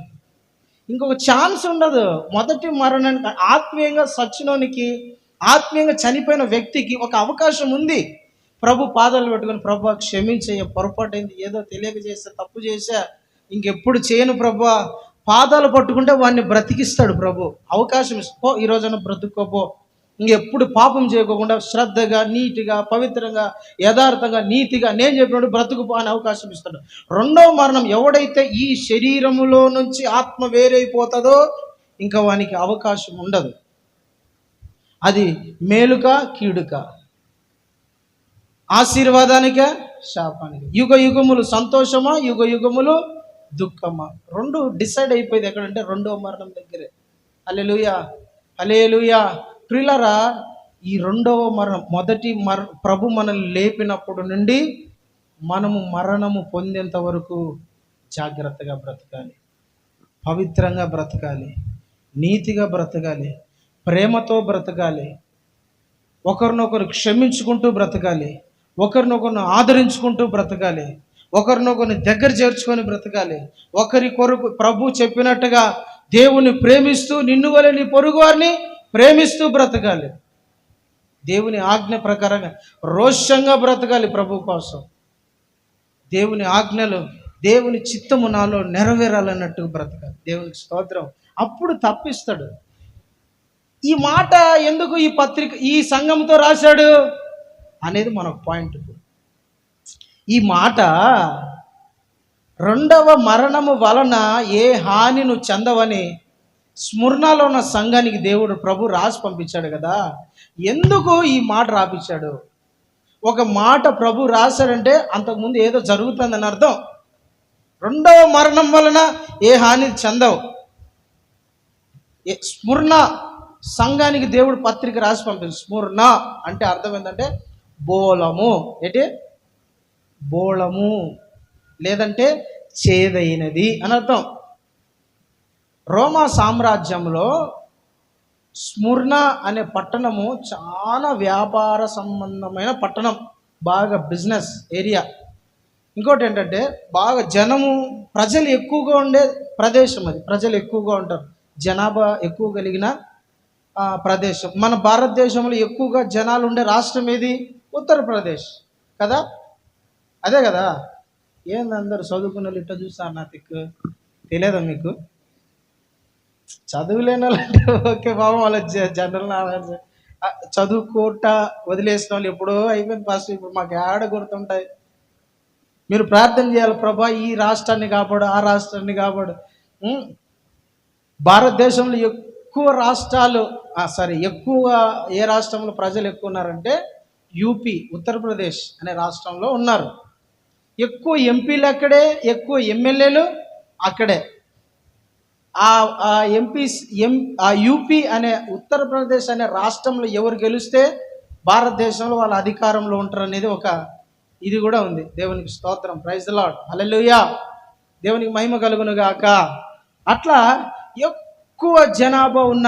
ఇంకొక ఛాన్స్ ఉండదు. మొదటి మరణానికి, ఆత్మీయంగా సచ్చినోనికి, ఆత్మీయంగా చనిపోయిన వ్యక్తికి ఒక అవకాశం ఉంది. ప్రభు పాదాలు పెట్టుకొని, ప్రభు క్షమించయ్య, పొరపాటైంది, ఏదో తెలియక చేస్తే, తప్పు చేశా, ఇంకెప్పుడు చేయను ప్రభు, పాదాలు పట్టుకుంటే వాడిని బ్రతికిస్తాడు ప్రభు. అవకాశం ఇస్తా, ఈ రోజున బ్రతుక్కోపో, ఇంకెప్పుడు పాపం చేయకోకుండా శ్రద్ధగా, నీటిగా, పవిత్రంగా, యథార్థంగా, నీతిగా నేను చెప్పినట్టు బ్రతుకుపో అని అవకాశం ఇస్తాడు. రెండవ మరణం, ఎవడైతే ఈ శరీరములో నుంచి ఆత్మ వేరైపోతుందో ఇంకా వానికి అవకాశం ఉండదు. అది మేలుక కీడుక, ఆశీర్వాదానిక శాపానికి, యుగ యుగములు సంతోషమా, యుగ యుగములు దుఃఖమా, రెండు డిసైడ్ అయిపోయింది ఎక్కడంటే రెండవ మరణం దగ్గరే. హల్లెలూయా, హల్లెలూయా. ప్రియులారా, ఈ రెండవ మరణం, మొదటి ప్రభు మనల్ని లేపినప్పుడు నుండి మనము మరణము పొందేంత వరకు జాగ్రత్తగా బ్రతకాలి, పవిత్రంగా బ్రతకాలి, నీతిగా బ్రతకాలి, ప్రేమతో బ్రతకాలి, ఒకరినొకరు క్షమించుకుంటూ బ్రతకాలి, ఒకరినొకరిని ఆదరించుకుంటూ బ్రతకాలి, ఒకరినొకరిని దగ్గర చేర్చుకొని బ్రతకాలి, ఒకరి కొరకు ప్రభు చెప్పినట్టుగా దేవుని ప్రేమిస్తూ నిన్ను వలె నీ పొరుగు వారిని ప్రేమిస్తూ బ్రతకాలి, దేవుని ఆజ్ఞ ప్రకారంగా రోషంగా బ్రతకాలి ప్రభు కోసం. దేవుని ఆజ్ఞలు, దేవుని చిత్తము నాలో నెరవేరాలన్నట్టు బ్రతకాలి. దేవునికి స్తోత్రం. అప్పుడు తప్పిస్తాడు. ఈ మాట ఎందుకు ఈ పత్రిక ఈ సంఘంతో రాశాడు అనేది మనకు పాయింట్. ఈ మాట రెండవ మరణము వలన ఏ హాని నువ్వు చెందవని స్ముర్నాలో ఉన్న సంఘానికి దేవుడు ప్రభు రాసి పంపించాడు కదా. ఎందుకు ఈ మాట రాపించాడు? ఒక మాట ప్రభు రాశాడంటే అంతకుముందు ఏదో జరుగుతుందని అర్థం. రెండవ మరణం వలన ఏ హాని చెందవు. స్ముర్ణ సంఘానికి దేవుడు పత్రిక రాసి పంపించాడు. స్ముర్ణ అంటే అర్థం ఏంటంటే బోళము, ఏంటి బోళము, లేదంటే చేదైనది అని అర్థం. రోమా సామ్రాజ్యంలో స్ముర్ణ అనే పట్టణము చాలా వ్యాపార సంబంధమైన పట్టణం, బాగా బిజినెస్ ఏరియా. ఇంకోటి ఏంటంటే బాగా ప్రజలు ఎక్కువగా ఉండే ప్రదేశం అది. ప్రజలు ఎక్కువగా ఉంటారు, జనాభా ఎక్కువ కలిగిన ప్రదేశం. మన భారతదేశంలో ఎక్కువగా జనాలు ఉండే రాష్ట్రం ఏది? ఉత్తరప్రదేశ్ కదా, అదే కదా. ఏంది అందరు చదువుకున్న ఇట్లా చూస్తారు, నా తిక్కు తెలియదా మీకు? చదువులేని వాళ్ళంటే ఓకే బాబు, వాళ్ళ జనరల్ నాలెడ్జ్. చదువుకోట వదిలేసిన వాళ్ళు ఎప్పుడో అయిపోయింది ఫస్ట్. ఇప్పుడు మాకు ఏడ గుర్తుంటాయి. మీరు ప్రార్థన చేయాలి, ప్రభా ఈ రాష్ట్రాన్ని కాపాడు, ఆ రాష్ట్రాన్ని కాపాడు. భారతదేశంలో ఎక్కువ ఏ రాష్ట్రంలో ప్రజలు ఎక్కువ ఉన్నారంటే యూపీ, ఉత్తరప్రదేశ్ అనే రాష్ట్రంలో ఉన్నారు. ఎక్కువ ఎంపీలు అక్కడే, ఎక్కువ ఎమ్మెల్యేలు అక్కడే. ఆ యూపీ అనే ఉత్తరప్రదేశ్ అనే రాష్ట్రంలో ఎవరు గెలిస్తే భారతదేశంలో వాళ్ళ అధికారంలో ఉంటారు అనేది ఒక ఇది కూడా ఉంది. దేవునికి స్తోత్రం, ప్రైజ్ ది లార్డ్, హల్లెలూయా, దేవునికి మహిమ కలుగును గాక. అట్లా ఎక్కువ జనాభా ఉన్న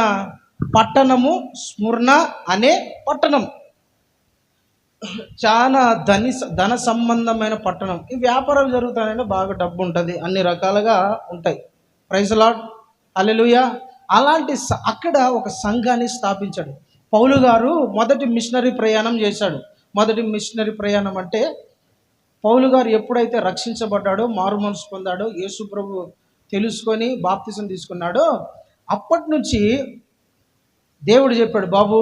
పట్టణము స్ముర్ణ అనే పట్టణం. చాలా ధన సంబంధమైన పట్టణం. ఈ వ్యాపారాలు జరుగుతాయంటే బాగా డబ్బు ఉంటుంది, అన్ని రకాలుగా ఉంటాయి. ప్రైజ్ లార్డ్, హల్లెలూయా. అలాంటి అక్కడ ఒక సంఘాన్ని స్థాపించాడు పౌలు గారు. మొదటి మిషనరీ ప్రయాణం చేశాడు. మొదటి మిషనరీ ప్రయాణం అంటే పౌలు గారు ఎప్పుడైతే రక్షించబడ్డాడో, మారు మనసు పొందాడో, యేసు ప్రభు తెలుసుకొని బాప్తిసం తీసుకున్నాడో, అప్పటి నుంచి దేవుడు చెప్పాడు, బాబు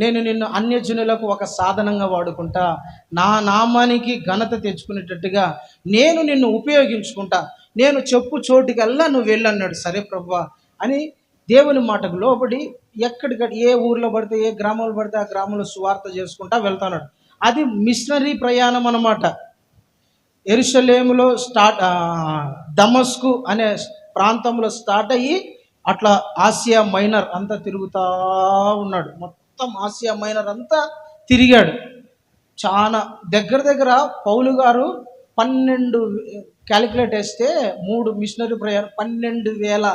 నేను నిన్ను అన్యజనులకు ఒక సాధనంగా వాడుకుంటా, నా నామానికి ఘనత తెచ్చుకునేటట్టుగా నేను నిన్ను ఉపయోగించుకుంటా, నేను చెప్పు చోటికల్లా నువ్వు వెళ్ళన్నాడు. సరే ప్రభువా అని దేవుని మాటకు లోబడి ఎక్కడికక్కడ ఏ ఊర్లో పడితే, ఏ గ్రామంలో పడితే ఆ గ్రామంలో సువార్త చేసుకుంటా వెళ్తున్నాడు. అది మిషనరీ ప్రయాణం అన్నమాట. యెరూషలేములో దమస్కు అనే ప్రాంతంలో స్టార్ట్ అయ్యి అట్లా ఆసియా మైనర్ అంతా తిరుగుతూ ఉన్నాడు. మొత్తం ఆసియా మైనర్ అంతా తిరిగాడు. చాలా దగ్గర పౌలు గారు 12 క్యాలిక్యులేట్ వేస్తే 3 మిషనరీ ప్రయాణం 12,000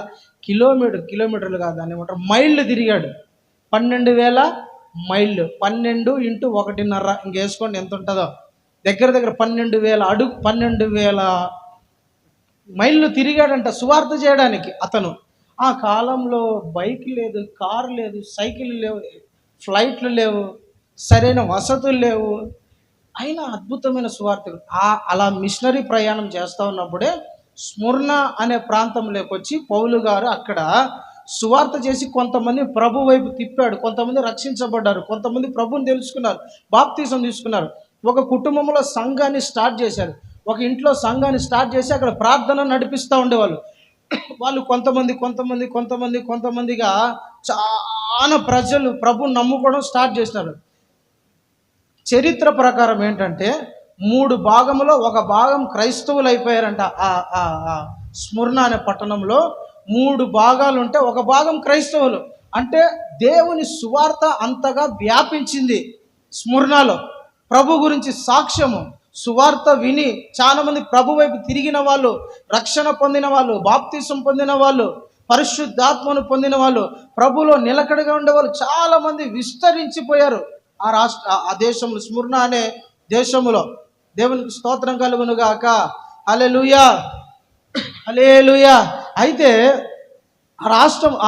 కిలోమీటర్లు కాదు, దాన్ని ఏమంటారు, మైళ్ళు తిరిగాడు. 12,000 మైళ్ళు, 12 × 1.5 ఇంకేసుకోండి ఎంత ఉంటుందో. దగ్గర 12,000 అడుగు, 12,000 మైళ్ళు తిరిగాడంట సువార్త చేయడానికి. అతను ఆ కాలంలో బైక్ లేదు, కారు లేదు, సైకిల్ లేవు, ఫ్లైట్లు లేవు, సరైన వసతులు లేవు. అయినా అద్భుతమైన సువార్తలు. అలా మిషనరీ ప్రయాణం చేస్తూ ఉన్నప్పుడే స్ముర్ణ అనే ప్రాంతంలోకి వచ్చి పౌలు గారు అక్కడ సువార్త చేసి కొంతమంది ప్రభు వైపు తిప్పాడు. కొంతమంది రక్షించబడ్డారు, కొంతమంది ప్రభుని తెలుసుకున్నారు, బాప్తీసం తీసుకున్నారు. ఒక కుటుంబంలో సంఘాన్ని స్టార్ట్ చేశారు. ఒక ఇంట్లో సంఘాన్ని స్టార్ట్ చేసి అక్కడ ప్రార్థన నడిపిస్తూ ఉండేవాళ్ళు. వాళ్ళు కొంతమందిగా చాలా ప్రజలు ప్రభుని నమ్ముకోవడం స్టార్ట్ చేసినారు. చరిత్ర ప్రకారం ఏంటంటే 3 భాగంలో ఒక భాగం క్రైస్తవులు అయిపోయారంట. స్ముర్ణ అనే పట్టణంలో 3 భాగాలు ఉంటే ఒక భాగం క్రైస్తవులు. అంటే దేవుని సువార్త అంతగా వ్యాపించింది స్ముర్ణలో. ప్రభు గురించి సాక్ష్యము, సువార్త విని చాలామంది ప్రభు వైపు తిరిగిన వాళ్ళు, రక్షణ పొందిన వాళ్ళు, బాప్తిసం పొందిన వాళ్ళు, పరిశుద్ధాత్మను పొందిన వాళ్ళు, ప్రభులో నిలకడగా ఉండేవాళ్ళు చాలామంది విస్తరించిపోయారు ఆ దేశంలో, స్ముర్ణ అనే దేశంలో. దేవునికి స్తోత్రం కలుగును గాక. హల్లెలూయా, హల్లెలూయా. అయితే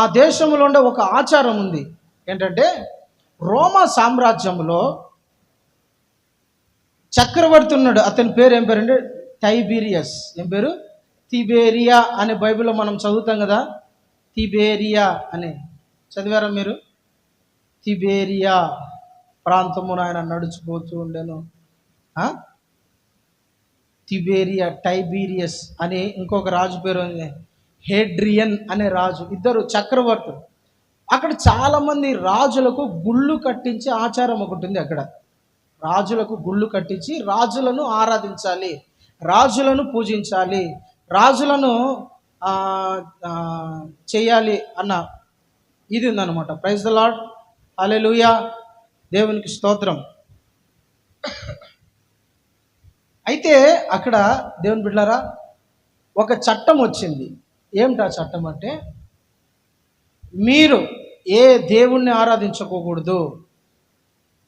ఆ దేశంలో ఉండే ఒక ఆచారం ఉంది. ఏంటంటే రోమా సామ్రాజ్యంలో చక్రవర్తి ఉన్నాడు. అతని పేరు ఏం పేరు అంటే టైబీరియస్. ఏం పేరు? తిబేరియా అనే బైబిల్లో మనం చదువుతాం కదా, తిబేరియా అని. చదివారా మీరు? తిబేరియా ప్రాంతమున ఆయన నడుచుపోతూ ఉండేను. తిబేరియా, టైబీరియస్ అని ఇంకొక రాజు పేరు హేడ్రియన్ అనే రాజు. ఇద్దరు చక్రవర్తులు. అక్కడ చాలామంది రాజులకు గుళ్ళు కట్టించే ఆచారం ఒకటి ఉంది. అక్కడ రాజులకు గుళ్ళు కట్టించి రాజులను ఆరాధించాలి, రాజులను పూజించాలి, రాజులను చేయాలి అన్న ఇది ఉందన్నమాట. ప్రైజ్ ద లార్డ్, హల్లెలూయా, దేవునికి స్తోత్రం. అయితే అక్కడ దేవుని బిడ్డలారా ఒక చట్టం వచ్చింది. ఏమిటా చట్టం అంటే, మీరు ఏ దేవుణ్ణి ఆరాధించుకోకూడదు,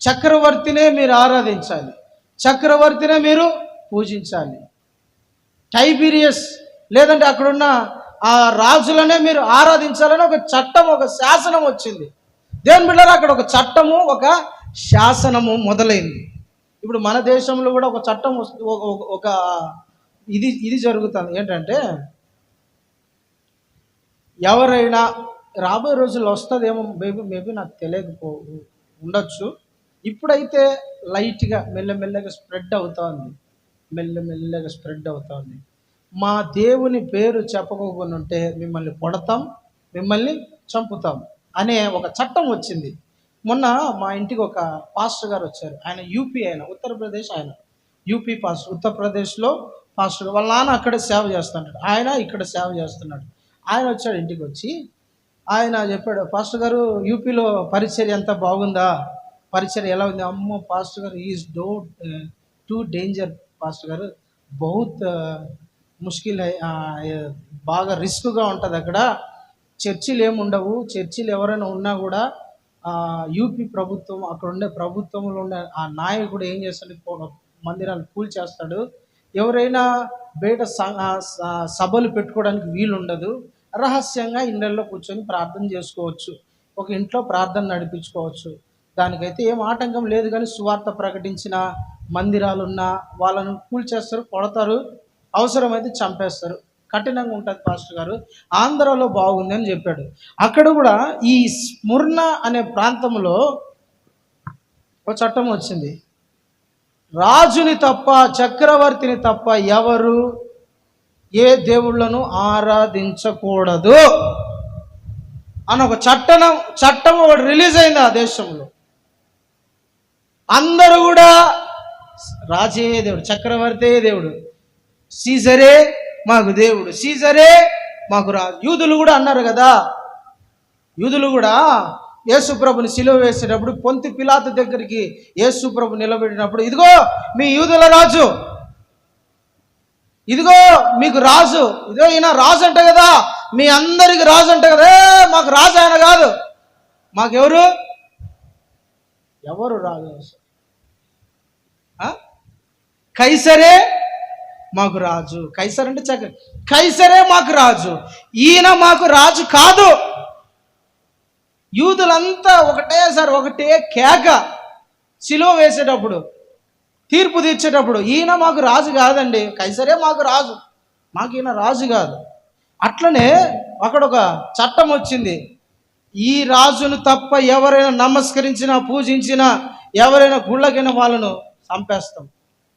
చక్రవర్తినే మీరు ఆరాధించాలి, చక్రవర్తినే మీరు పూజించాలి. టైబీరియస్ లేదంటే అక్కడున్న ఆ రాజులనే మీరు ఆరాధించాలని ఒక చట్టం, ఒక శాసనం వచ్చింది. దేవుని బిడ్డలారా అక్కడ ఒక చట్టము, ఒక శాసనము మొదలైంది. ఇప్పుడు మన దేశంలో కూడా ఒక చట్టం ఒక ఇది జరుగుతుంది. ఏంటంటే ఎవరైనా రాబోయే రోజుల్లో వస్తుందేమో, మేబీ నాకు ఉండొచ్చు. ఇప్పుడైతే లైట్గా మెల్లమెల్లగా స్ప్రెడ్ అవుతుంది, మా దేవుని పేరు చెప్పుకోకుండా ఉంటే మిమ్మల్ని కొడతాం, మిమ్మల్ని చంపుతాం అనే ఒక చట్టం వచ్చింది. మొన్న మా ఇంటికి ఒక పాస్టర్ గారు వచ్చారు. ఆయన యూపీ, ఆయన ఉత్తరప్రదేశ్, ఆయన యూపీ పాస్టర్. ఉత్తరప్రదేశ్లో పాస్టర్, వాళ్ళ నాన్న అక్కడ సేవ చేస్తున్నాడు, ఆయన ఇక్కడ సేవ చేస్తున్నాడు. ఆయన వచ్చాడు, ఇంటికి వచ్చి ఆయన చెప్పాడు, పాస్టర్ గారు యూపీలో పరిచర్య ఎంత బాగుందా, పరిచర్య ఎలా ఉంది? అమ్మో పాస్టర్ గారు, ఈజ్ టూ డేంజర్ పాస్టర్ గారు, బహుత్ ముష్కిల్, బాగా రిస్క్గా ఉంటుంది అక్కడ, చర్చిలు ఏమి ఉండవు. చర్చిలు ఎవరైనా ఉన్నా కూడా యూపీ ప్రభుత్వం, అక్కడ ఉండే ప్రభుత్వంలో ఉండే ఆ నాయకుడు ఏం చేస్తాడు, మందిరాలు కూల్చేస్తాడు. ఎవరైనా బయట సభలు పెట్టుకోవడానికి వీలు ఉండదు. రహస్యంగా ఇళ్ళల్లో కూర్చొని ప్రార్థన చేసుకోవచ్చు, ఒక ఇంట్లో ప్రార్థన నడిపించుకోవచ్చు. దానికైతే ఏం ఆటంకం లేదు. కానీ సువార్త ప్రకటించిన మందిరాలున్నా వాళ్ళను కూల్చేస్తారు, కొడతారు, అవసరమైతే చంపేస్తారు. కఠినంగా ఉంటుంది పాస్టర్ గారు. ఆంధ్రాలో బాగుంది అని చెప్పాడు. అక్కడ కూడా ఈ స్ముర్ణ అనే ప్రాంతంలో ఒక చట్టం వచ్చింది. రాజుని తప్ప, చక్రవర్తిని తప్ప ఎవరు ఏ దేవుళ్ళను ఆరాధించకూడదు అని ఒక చట్టం ఒకటి రిలీజ్ అయింది ఆ దేశంలో. అందరూ కూడా రాజే దేవుడు, చక్రవర్తే దేవుడు, సీజరే మాకు దేవుడు, సీజరే మాకు రాజు. యూదులు కూడా అన్నారు కదా, యూదులు కూడా యేసుప్రభుని సిలువ వేసేటప్పుడు పొంతి పిలాతు దగ్గరికి యేసుప్రభు నిలబెట్టినప్పుడు, ఇదిగో మీ యూదుల రాజు, ఇదిగో మీకు రాజు, ఇదిగో ఈయన రాజు అంట కదా, మీ అందరికి రాజు అంట కదా. మాకు రాజు ఆయన కాదు, మాకెవరు రాజు? కైసరే మాకు రాజు. కైసర్ అంటే కైసరే మాకు రాజు, ఈయన మాకు రాజు కాదు. యూదులంతా ఒకటే కేక సిలువ వేసేటప్పుడు, తీర్పు తీర్చేటప్పుడు, ఈయన మాకు రాజు కాదండి, కైసరే మాకు రాజు, మాకు ఈయన రాజు కాదు. అట్లనే అక్కడ ఒక చట్టం వచ్చింది. ఈ రాజును తప్ప ఎవరైనా నమస్కరించినా, పూజించినా, ఎవరైనా గుళ్ళకైనా వాళ్ళను చంపేస్తాం,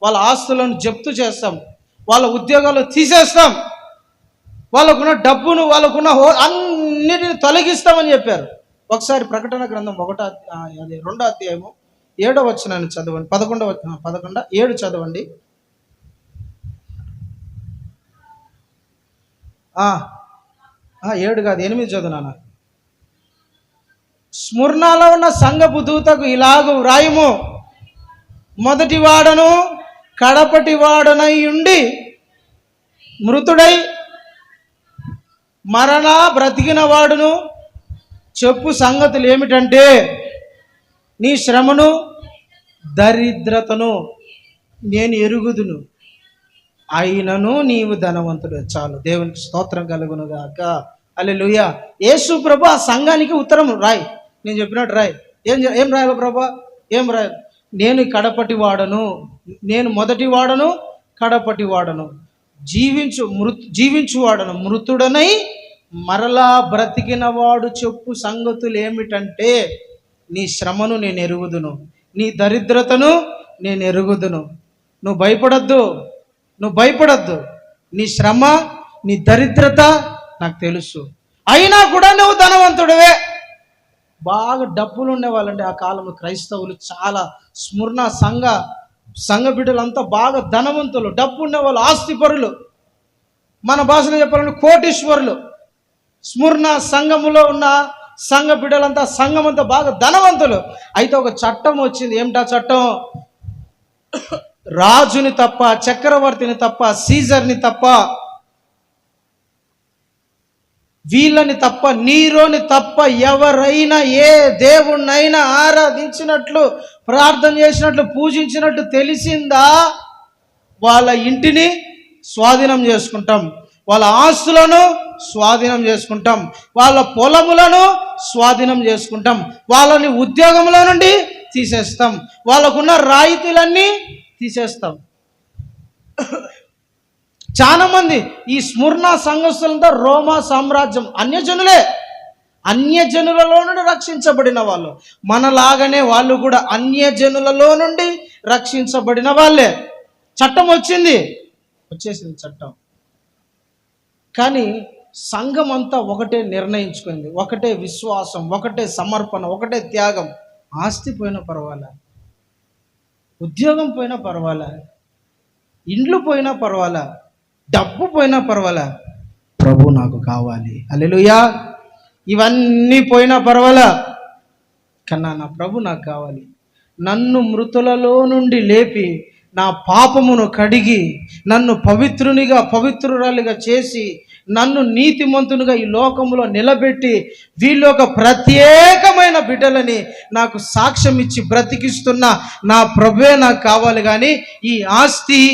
వాళ్ళ ఆస్తులను జప్తు చేస్తాం, వాళ్ళ ఉద్యోగాలు తీసేస్తాం, వాళ్ళకున్న డబ్బును, వాళ్ళకున్న అన్నిటిని తొలగిస్తామని చెప్పారు. ఒకసారి ప్రకటన గ్రంథం 2వ అధ్యాయము 7వ వచనాన్ని చదవండి, 7 చదవండి. 7 కాదు 8 చదువు నాన్న. స్ముర్ణలో ఉన్న సంఘపు దూతకు ఇలాగ వ్రాయుము, మొదటి వాడను కడపటి వాడనై ఉండి మృతుడై మరణ బ్రతికిన వాడును చెప్పు సంగతులు ఏమిటంటే, నీ శ్రమను దరిద్రతను నేను ఎరుగుదును, అయినను నీవు ధనవంతుడు. చాలు, దేవునికి స్తోత్రం కలుగును గాక. హల్లెలూయా. యేసు ప్రభు ఆ సంఘానికి ఉత్తరం రాయి, నేను చెప్పినట్టు రాయి. ఏం రాయాలి ప్రభా? ఏం రాయాలి? నేను కడపటి వాడను, నేను మొదటి వాడను కడపటి వాడను, జీవించువాడను, మృతుడనై మరలా బ్రతికిన వాడు చెప్పు సంగతులు ఏమిటంటే, నీ శ్రమను నేను ఎరుగుదును, నీ దరిద్రతను నేను ఎరుగుదును. నువ్వు భయపడద్దు, నీ శ్రమ, నీ దరిద్రత నాకు తెలుసు, అయినా కూడా నువ్వు ధనవంతుడివే. బాగా డబ్బులు ఉండేవాళ్ళండి ఆ కాలంలో క్రైస్తవులు. చాలా స్ముర్ణ సంఘ బిడ్డలంతా బాగా ధనవంతులు, డబ్బు ఉండేవాళ్ళు, ఆస్తిపరులు. మన భాషలో చెప్పాలంటే కోటీశ్వరులు. స్ముర్ణ సంఘములో ఉన్న సంఘ బిడ్డలంతా, సంఘమంతా బాగా ధనవంతులు. అయితే ఒక చట్టం వచ్చింది. ఏమిటా చట్టం? రాజుని తప్ప, చక్రవర్తిని తప్ప, సీజర్ని తప్ప, వీళ్ళని తప్ప, నీరోని తప్ప ఎవరైనా ఏ దేవుణ్ణైనా ఆరాధించినట్లు, ప్రార్థన చేసినట్లు, పూజించినట్లు తెలిసిందా, వాళ్ళ ఇంటిని స్వాధీనం చేసుకుంటాం, వాళ్ళ ఆస్తులను స్వాధీనం చేసుకుంటాం, వాళ్ళ పొలములను స్వాధీనం చేసుకుంటాం, వాళ్ళని ఉద్యోగంలో నుండి తీసేస్తాం, వాళ్ళకున్న రాయితీలన్నీ తీసేస్తాం. చాలా మంది ఈ స్ముర్ణ సంఘస్థులంతా రోమా సామ్రాజ్యం అన్యజనులలో నుండి రక్షించబడిన వాళ్ళు. మనలాగానే వాళ్ళు కూడా అన్యజనులలో నుండి రక్షించబడిన వాళ్ళే. చట్టం వచ్చేసింది చట్టం. కానీ సంఘం అంతా ఒకటే నిర్ణయించుకుంది, ఒకటే విశ్వాసం, ఒకటే సమర్పణ, ఒకటే త్యాగం. ఆస్తి పోయినా పర్వాలే, ఉద్యోగం పోయినా పర్వాలే, ఇండ్లు పోయినా పర్వాలే, డబ్బు పోయినా పర్వాలే, ప్రభు నాకు కావాలి. హల్లెలూయా. ఇవన్నీ పోయినా పర్వాలే, కన్నా నా ప్రభు నాకు కావాలి. నన్ను మృతులలో నుండి లేపి, నా పాపమును కడిగి, నన్ను పవిత్రురాలిగా చేసి, నన్ను నీతిమంతునిగా ఈ లోకంలో నిలబెట్టి వీళ్ళు ఒక ప్రత్యేకమైన బిడ్డలని నాకు సాక్ష్యం ఇచ్చి బ్రతికిస్తున్న నా ప్రభువే నాకు కావాలి. కానీ ఈ ఆస్తి,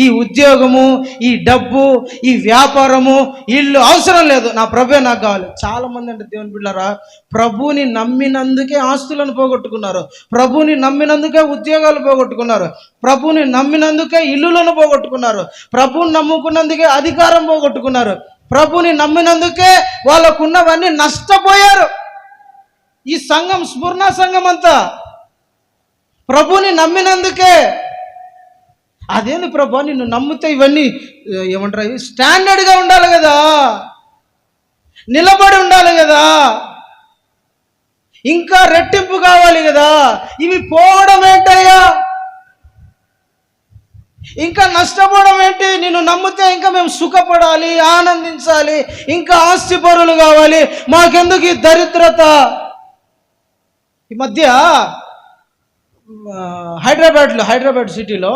ఈ ఉద్యోగము, ఈ డబ్బు, ఈ వ్యాపారము, ఇల్లు అవసరం లేదు, నా ప్రభువే నాకు కావాలి. చాలా మంది అంటే దేవుని బిడ్డలారా, ప్రభువుని నమ్మినందుకే ఆస్తులను పోగొట్టుకున్నారు, ప్రభువుని నమ్మినందుకే ఉద్యోగాలు పోగొట్టుకున్నారు, ప్రభువుని నమ్మినందుకే ఇల్లులను పోగొట్టుకున్నారు, ప్రభువుని నమ్ముకున్నందుకే అధికారం పోగొట్టుకున్నారు, ప్రభువుని నమ్మినందుకే వాళ్ళకున్నవన్నీ నష్టపోయారు. ఈ సంఘం, స్మరణ సంఘం అంతా ప్రభువుని నమ్మినందుకే. అదేంది ప్రభా, నిన్ను నమ్మితే ఇవన్నీ ఏమంటారు, స్టాండర్డ్గా ఉండాలి కదా, నిలబడి ఉండాలి కదా, ఇంకా రెట్టింపు కావాలి కదా, ఇవి పోవడం ఏంటయ్యా, ఇంకా నష్టపోవడం ఏంటి, నిన్ను నమ్మితే ఇంకా మేము సుఖపడాలి, ఆనందించాలి, ఇంకా ఆస్తిపరులు కావాలి, మాకెందుకు ఈ దరిద్రత. ఈ మధ్య హైదరాబాద్ సిటీలో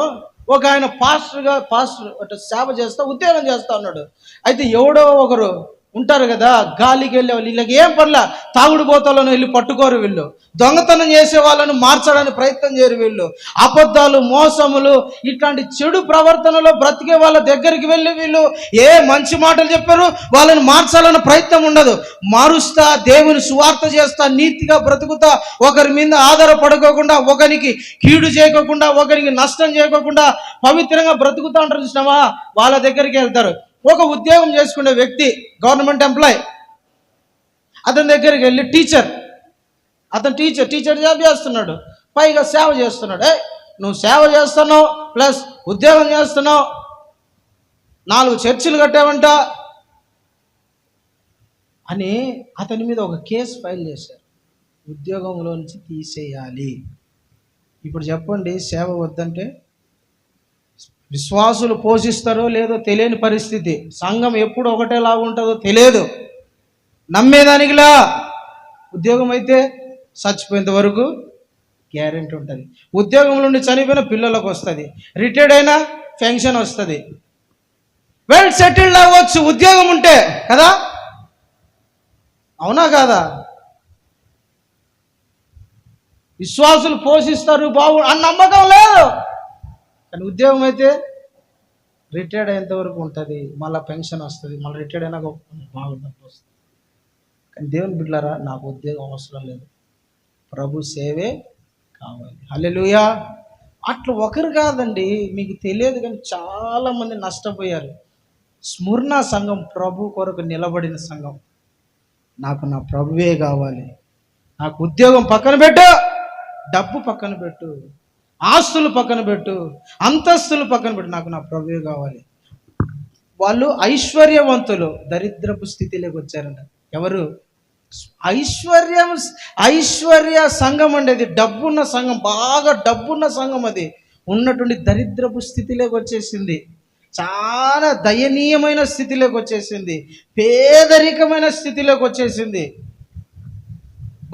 ఒక ఆయన పాస్టర్ సేవ చేస్తా, ఉద్యోగం చేస్తా ఉన్నాడు. అయితే ఎవడో ఒకరు ఉంటారు కదా, గాలికి వెళ్ళే వాళ్ళు, వీళ్ళకి ఏం పర్లే, తాగుడు బోతలను వెళ్ళి పట్టుకోరు వీళ్ళు, దొంగతనం చేసే వాళ్ళను మార్చడానికి ప్రయత్నం చేయరు వీళ్ళు, అబద్ధాలు, మోసములు, ఇట్లాంటి చెడు ప్రవర్తనలో బ్రతికే వాళ్ళ దగ్గరికి వెళ్ళి వీళ్ళు ఏ మంచి మాటలు చెప్పారు, వాళ్ళని మార్చాలన్న ప్రయత్నం ఉండదు. మారుస్తా, దేవుని సువార్త చేస్తా, నీతిగా బ్రతుకుతా, ఒకరి మీద ఆధారపడుకోకుండా, ఒకరికి కీడు చేయకోకుండా, ఒకరికి నష్టం చేయకోకుండా పవిత్రంగా బ్రతుకుతా ఉంటారు చూసినావా, వాళ్ళ దగ్గరికి వెళ్తారు. ఒక ఉద్యోగం చేసుకునే వ్యక్తి, గవర్నమెంట్ ఎంప్లాయ్, అతని దగ్గరికి వెళ్ళి అతను టీచర్ జాబ్ చేస్తున్నాడు, పైగా సేవ చేస్తున్నాడు. నువ్వు సేవ చేస్తున్నావు ప్లస్ ఉద్యోగం చేస్తున్నావు, 4 చర్చిలు కట్టావంట అని అతని మీద ఒక కేసు ఫైల్ చేశారు, ఉద్యోగంలో నుంచి తీసేయాలి. ఇప్పుడు చెప్పండి, సేవ వద్దంటే విశ్వాసులు పోషిస్తారో లేదో తెలియని పరిస్థితి, సంఘం ఎప్పుడు ఒకటేలాగా ఉంటుందో తెలియదు, నమ్మేదానికిలా. ఉద్యోగం అయితే చచ్చిపోయేంత వరకు గ్యారెంటీ ఉంటుంది, ఉద్యోగం నుండి చనిపోయిన పిల్లలకు వస్తుంది, రిటైర్డ్ అయినా పెన్షన్ వస్తుంది, వెల్ సెటిల్డ్ అవ్వచ్చు ఉద్యోగం ఉంటే కదా, అవునా కాదా? విశ్వాసులు పోషిస్తారు అన్న నమ్మకం లేదు, కానీ ఉద్యోగం అయితే రిటైర్డ్ అయ్యేంత వరకు ఉంటుంది, మళ్ళీ పెన్షన్ వస్తుంది, మళ్ళీ రిటైర్డ్ అయినాక బాగుంటుంది వస్తుంది. కానీ దేవుని బిడ్డలారా, నాకు ఉద్యోగం అవసరం లేదు, ప్రభు సేవే కావాలి. హల్లెలూయా. అట్లా ఒకరు కాదండి, మీకు తెలియదు కానీ చాలామంది నష్టపోయారు. స్మరణ సంఘం ప్రభు కొరకు నిలబడిన సంఘం. నాకు నా ప్రభువే కావాలి, నాకు ఉద్యోగం పక్కన పెట్టు, డబ్బు పక్కన పెట్టు, ఆస్తులు పక్కన పెట్టు, అంతస్తులు పక్కన పెట్టు, నాకు నా ప్రభువే కావాలి. వాళ్ళు ఐశ్వర్యవంతులు దరిద్రపు స్థితిలోకి వచ్చారంట. ఎవరు? ఐశ్వర్య సంఘం అండి, అది డబ్బున్న సంఘం, బాగా డబ్బున్న సంఘం, అది ఉన్నటువంటి దరిద్రపు స్థితిలోకి వచ్చేసింది, చాలా దయనీయమైన స్థితిలోకి వచ్చేసింది, పేదరికమైన స్థితిలోకి వచ్చేసింది.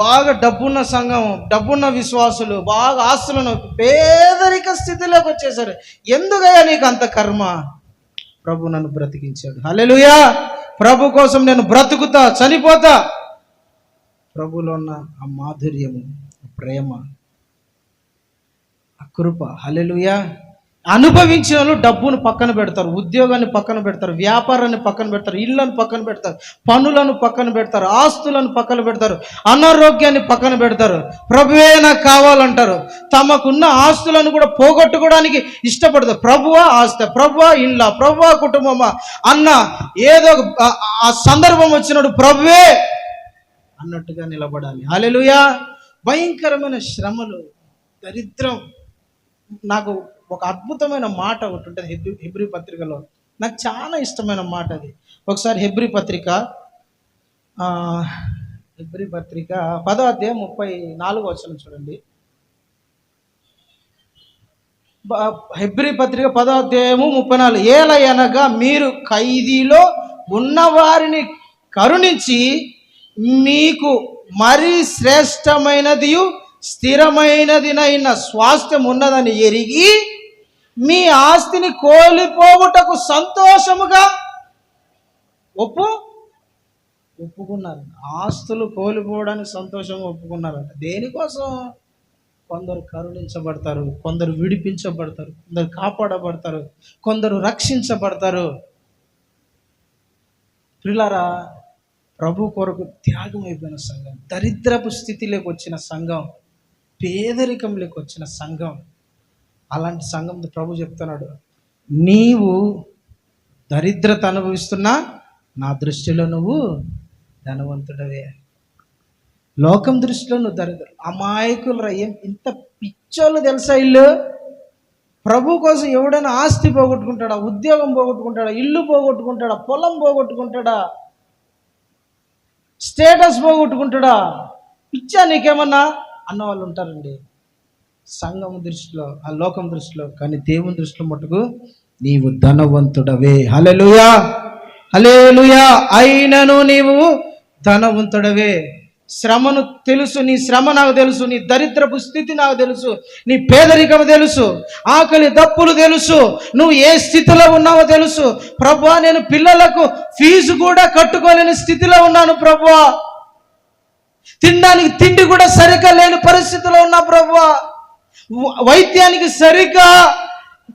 బాగా డబ్బున్న సంఘం, డబ్బున్న విశ్వాసులు, బాగా ఆస్తులను, పేదరిక స్థితిలోకి వచ్చేసారు. ఎందుకయ్యా నీకు అంత కర్మ? ప్రభు నన్ను బ్రతికించాడు. హల్లెలూయా. ప్రభు కోసం నేను బ్రతుకుతా, చనిపోతా. ప్రభులో ఉన్న ఆ మాధుర్యము, ప్రేమ, ఆ కృప, హల్లెలూయా, అనుభవించిన వాళ్ళు డబ్బును పక్కన పెడతారు, ఉద్యోగాన్ని పక్కన పెడతారు, వ్యాపారాన్ని పక్కన పెడతారు, ఇళ్లను పక్కన పెడతారు, పనులను పక్కన పెడతారు, ఆస్తులను పక్కన పెడతారు, అనారోగ్యాన్ని పక్కన పెడతారు, ప్రభువే నాకు కావాలంటారు. తమకున్న ఆస్తులను కూడా పోగొట్టుకోవడానికి ఇష్టపడతారు. ప్రభువా ఆస్తి, ప్రభువా ఇళ్ళ, ప్రభువా కుటుంబమా అన్న ఏదో ఆ సందర్భం వచ్చినప్పుడు ప్రభువే అన్నట్టుగా నిలబడాలి. హల్లెలూయా. భయంకరమైన శ్రమలు, దరిద్రం. నాకు ఒక అద్భుతమైన మాట ఒకటి ఉంటుంది హెబ్రీ పత్రికలో, నాకు చాలా ఇష్టమైన మాట అది. ఒకసారి హెబ్రీ పత్రిక 10వ అధ్యాయం 34వ వచనం చూడండి. హెబ్రీ పత్రిక 10వ అధ్యాయము 34. ఏలయనగా మీరు ఖైదీలో ఉన్నవారిని కరుణించి మీకు మరీ శ్రేష్టమైనది స్థిరమైనదినైన స్వాస్థ్యం ఉన్నదని ఎరిగి మీ ఆస్తిని కోల్పోవుటకు సంతోషముగా ఒప్పుకున్నారు. ఆస్తులు కోల్పోవడానికి సంతోషంగా ఒప్పుకున్నారంట. దేనికోసం? కొందరు కరుణించబడతారు, కొందరు విడిపించబడతారు, కొందరు కాపాడబడతారు, కొందరు రక్షించబడతారు. ప్రియులారా, ప్రభు కొరకు త్యాగం అయిపోయిన సంఘం, దరిద్రపు స్థితిలోకి వచ్చిన సంఘం, పేదరికంలోకి వచ్చిన సంఘం, అలాంటి సంఘం ప్రభు చెప్తున్నాడు, నీవు దరిద్రత అనుభవిస్తున్నా నా దృష్టిలో నువ్వు ధనవంతుడవే. లోకం దృష్టిలో నువ్వు దరిద్రుడు. అమాయకులు ఇంత పిచ్చోళ్ళు తెలుసా ఇల్లు. ప్రభు కోసం ఎవడైనా ఆస్తి పోగొట్టుకుంటాడా, ఉద్యోగం పోగొట్టుకుంటాడా, ఇల్లు పోగొట్టుకుంటాడా, పొలం పోగొట్టుకుంటాడా, స్టేటస్ పోగొట్టుకుంటాడా, పిచ్చా నీకేమన్నా అన్న వాళ్ళు ఉంటారండి సంఘం దృష్టిలో, ఆ లోకం దృష్టిలో. కానీ దేవుని దృష్టిలో మటుకు నీవు ధనవంతుడవే. హల్లెలూయా, హల్లెలూయా. అయినను నీవు ధనవంతుడవే. శ్రమను తెలుసు, నీ శ్రమ నాకు తెలుసు, నీ దరిద్రపు స్థితి నాకు తెలుసు, నీ పేదరికం తెలుసు, ఆకలి దప్పులు తెలుసు, నువ్వు ఏ స్థితిలో ఉన్నావో తెలుసు. ప్రభువా, నేను పిల్లలకు ఫీజు కూడా కట్టుకోలేని స్థితిలో ఉన్నాను ప్రభువా, తినడానికి తిండి కూడా సరిగ్గా లేని పరిస్థితిలో ఉన్నా ప్రభువా, వైద్యానికి సరిగ్గా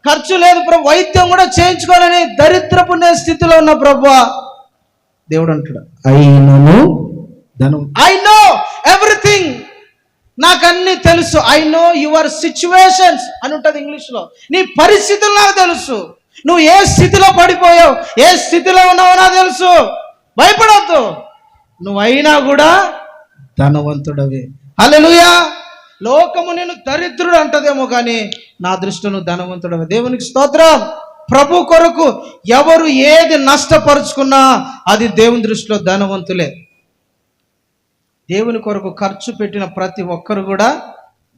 ఖర్చు లేదు ప్రభు, వైద్యం కూడా చేయించుకోవాలని దరిద్రపు స్థితిలో ఉన్న ప్రభువా. దేవుడు అంటాడు, అయినను ధనం, ఐ నో ఎవ్రీథింగ్, నాకు అన్ని తెలుసు. ఐ నో యువర్ సిచ్యువేషన్స్ అని ఉంటుంది ఇంగ్లీష్లో. నీ పరిస్థితులు నాకు తెలుసు, నువ్వు ఏ స్థితిలో పడిపోయావు, ఏ స్థితిలో ఉన్నావో నాకు తెలుసు. భయపడవద్దు, నువ్వు అయినా కూడా ధనవంతుడవే. హల్లెలూయా. లోకము నేను దరిద్రుడు అంటదేమో కానీ నా దృష్టిలో ధనవంతుడవే. దేవునికి స్తోత్రం. ప్రభు కొరకు ఎవరు ఏది నష్టపరుచుకున్నా అది దేవుని దృష్టిలో ధనవంతులే. దేవుని కొరకు ఖర్చు పెట్టిన ప్రతి ఒక్కరు కూడా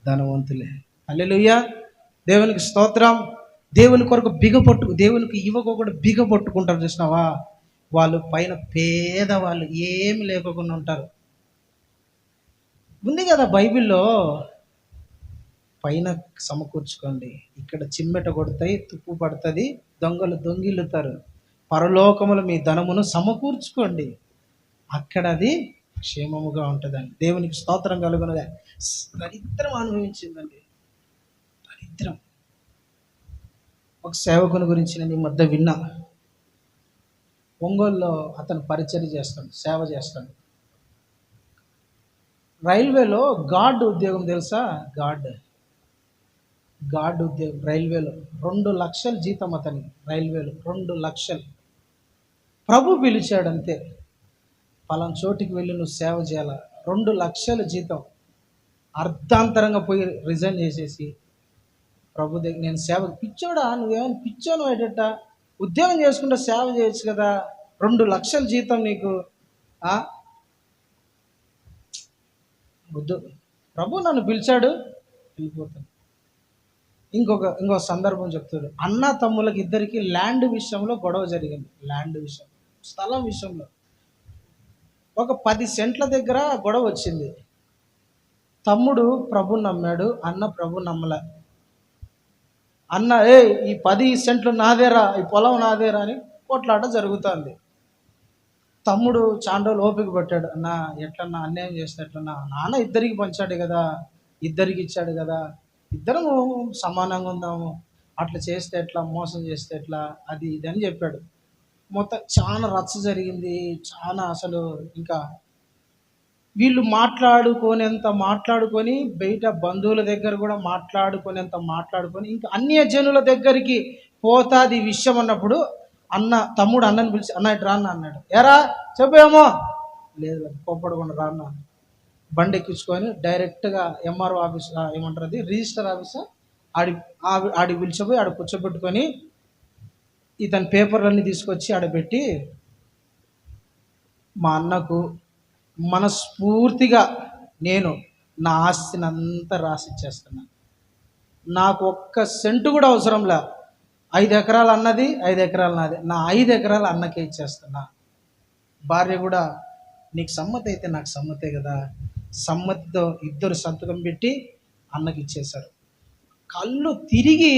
ధనవంతులే. హల్లెలూయా, దేవునికి స్తోత్రం. దేవుని కొరకు దేవునికి ఇవ్వకుండా బిగపట్టుకుంటారు చూసినావా, వాళ్ళు పైన పేదవాళ్ళు ఏమి లేకుండా ఉంటారు. ఉంది కదా బైబిల్లో, పైన సమకూర్చుకోండి, ఇక్కడ చిమ్మెట కొడతాయి, తుప్పు పడుతుంది, దొంగలు దొంగిల్లుతారు, పరలోకములు మీ ధనమును సమకూర్చుకోండి, అక్కడ అది క్షేమముగా ఉంటుందండి. దేవునికి స్తోత్రం కలుగునగా. దరిద్రం అనుభవించిందండి, దరిద్రం. ఒక సేవకుని గురించి నేను ఈ మధ్య విన్నా. ఒంగోలులో అతను పరిచర్య చేస్తాడు, సేవ చేస్తాడు. రైల్వేలో గార్డ్ ఉద్యోగం తెలుసా? గార్డ్ ఉద్యోగం రైల్వేలో 2 లక్షల జీతం అతనికి. రైల్వేలో 2 లక్షలు. ప్రభు పిలిచాడు అంతే, పలానా చోటికి వెళ్ళి నువ్వు సేవ చేయాల. 2 లక్షల జీతం. అర్ధాంతరంగా పోయి రిజైన్ చేసేసి ప్రభు దగ్గర, నేను సేవ. పిచ్చోడా, నువ్వేమైనా పిచ్చోను అయ్యేట, ఉద్యోగం చేసుకుంటే సేవ చేయొచ్చు కదా, 2 లక్షల జీతం నీకు. వద్దు, ప్రభు నన్ను పిలిచాడు, వెళ్ళిపోతాను. ఇంకో సందర్భం చెప్తాడు. అన్న తమ్ములకి ఇద్దరికి ల్యాండ్ విషయంలో గొడవ జరిగింది. ల్యాండ్ విషయం, స్థలం విషయంలో ఒక 10 సెంట్ల దగ్గర గొడవ వచ్చింది. తమ్ముడు ప్రభు నమ్మాడు, అన్న ప్రభు నమ్మలే. అన్న, ఈ 10 సెంట్లు నాదేరా, ఈ పొలం నాదేరా అని కొట్లాట జరుగుతుంది. తమ్ముడు చాండోలు ఓపిక పట్టాడు. అన్న, ఎట్లన్నా అన్యాయం చేస్తే ఎట్లన్నా, నాన్న ఇద్దరికి పంచాడు కదా, ఇద్దరికి ఇచ్చాడు కదా, ఇద్దరము సమానంగా ఉందాము, అట్లా చేస్తే ఎట్లా, మోసం చేస్తే ఎట్లా, అది ఇది అని చెప్పాడు. మొత్తం చాలా రచ్చ జరిగింది. చాలా అసలు ఇంకా వీళ్ళు మాట్లాడుకొని బయట బంధువుల దగ్గర కూడా మాట్లాడుకొని ఇంకా అన్య జనుల దగ్గరికి పోతాది ఈ విషయం అన్నప్పుడు తమ్ముడు అన్నని పిలిచి, అన్న ఇటు రాన్న అన్నాడు. ఎరా చెప్పేమో, లేదు కోప్పడకుండా రాన్న. బండి ఎక్కించుకొని డైరెక్ట్గా ఎంఆర్ఓ ఆఫీస్, ఏమంటారు అది, రిజిస్టర్ ఆఫీస్, ఆడి పిలిచిపోయి ఆడ కూర్చోబెట్టుకొని ఇతని పేపర్లన్నీ తీసుకొచ్చి ఆడబెట్టి, మా అన్నకు మనస్ఫూర్తిగా నేను నా ఆస్తిని అంతా రాసిచ్చేస్తున్నా, నాకు 1 సెంటు కూడా అవసరంలే, 5 ఎకరాలు అన్నది, 5 ఎకరాలు నాది, నా 5 ఎకరాలు అన్నకే ఇచ్చేస్తున్నా. భార్య కూడా, నీకు సమ్మతి అయితే నాకు సమ్మతే కదా, సమ్మతితో ఇద్దరు సంతకం పెట్టి అన్నకి ఇచ్చేశారు. కళ్ళు తిరిగి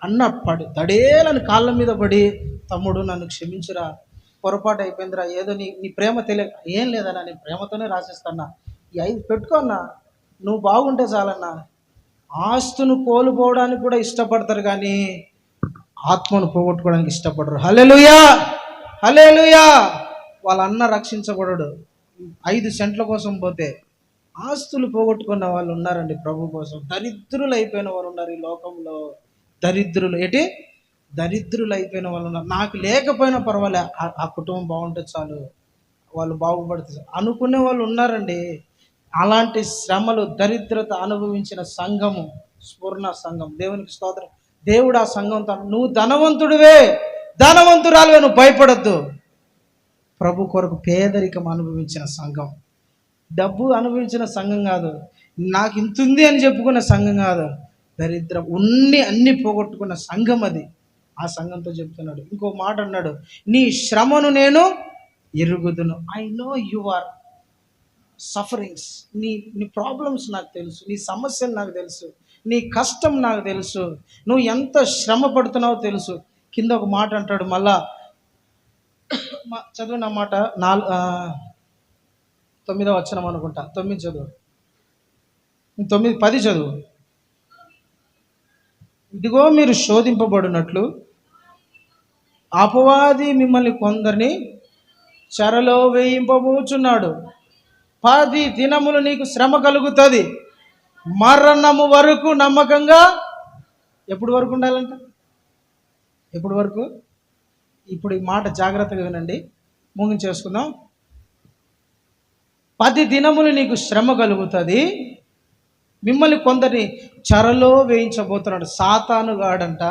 అన్న దడేలని కాళ్ళ మీద పడి, తమ్ముడు నన్ను క్షమించురా, పొరపాటు అయిపోయిందిరా, ఏదో నీ నీ ప్రేమ తెలియక. ఏం లేదన్నా, నీ ప్రేమతోనే రాసిస్తానా, ఈ 5 పెట్టుకోన్నా, నువ్వు బాగుంటే చాలన్నా. ఆస్తును కోల్పోవడానికి కూడా ఇష్టపడతారు కానీ ఆత్మను పోగొట్టుకోవడానికి ఇష్టపడరు. హల్లెలూయా, హల్లెలూయా. వాళ్ళ అన్న రక్షించబడడు 5 సెంట్ల కోసం పోతే. ఆస్తులు పోగొట్టుకున్న వాళ్ళు ఉన్నారండి ప్రభు కోసం. దరిద్రులు అయిపోయిన వాళ్ళు ఉన్నారు ఈ లోకంలో. దరిద్రులు దరిద్రులు అయిపోయిన వాళ్ళు ఉన్నారు. నాకు లేకపోయినా పర్వాలే, ఆ కుటుంబం బాగుంటే చాలు, వాళ్ళు బాగుపడుతుంది అనుకునే వాళ్ళు ఉన్నారండి. అలాంటి శ్రమలు, దరిద్రత అనుభవించిన సంఘము స్ఫూర్ణ సంఘం. దేవునికి స్తోత్రం. దేవుడు ఆ సంఘంతో, నువ్వు ధనవంతుడివే, ధనవంతురాలువే, నువ్వు భయపడద్దు. ప్రభు కొరకు పేదరికం అనుభవించిన సంఘం, డబ్బు అనుభవించిన సంఘం కాదు, నాకు ఇంతుంది అని చెప్పుకున్న సంఘం కాదు, దరిద్రం అన్ని పోగొట్టుకున్న సంఘం అది. ఆ సంఘంతో చెప్తున్నాడు. ఇంకో మాట అన్నాడు, నీ శ్రమను నేను ఎరుగుదును. I know you are sufferings. నీ ప్రాబ్లమ్స్ నాకు తెలుసు, నీ సమస్యలు నాకు తెలుసు, నీ కష్టం నాకు తెలుసు, నువ్వు ఎంత శ్రమ పడుతున్నావో తెలుసు. కింద ఒక మాట అంటాడు మళ్ళా, చదువు ఆ మాట, 9వ వచనం అనుకుంటా. 9 చదువు, 9, 10 చదువు. ఇదిగో మీరు శోధింపబడినట్లు అపవాది మిమ్మల్ని కొందరిని చెరలో వేయింపబోచున్నాడు. 10 దినములు నీకు శ్రమ కలుగుతుంది, మరణము వరకు నమ్మకంగా. ఎప్పుడు వరకు ఉండాలంట? ఎప్పుడు వరకు? ఇప్పుడు ఈ మాట జాగ్రత్తగా వినండి, ముగించేసుకుందాం. 10 దినములు నీకు శ్రమ కలుగుతుంది, మిమ్మల్ని కొందరిని చెరలో వేయించబోతున్నాడు. సాతానుగాడంట,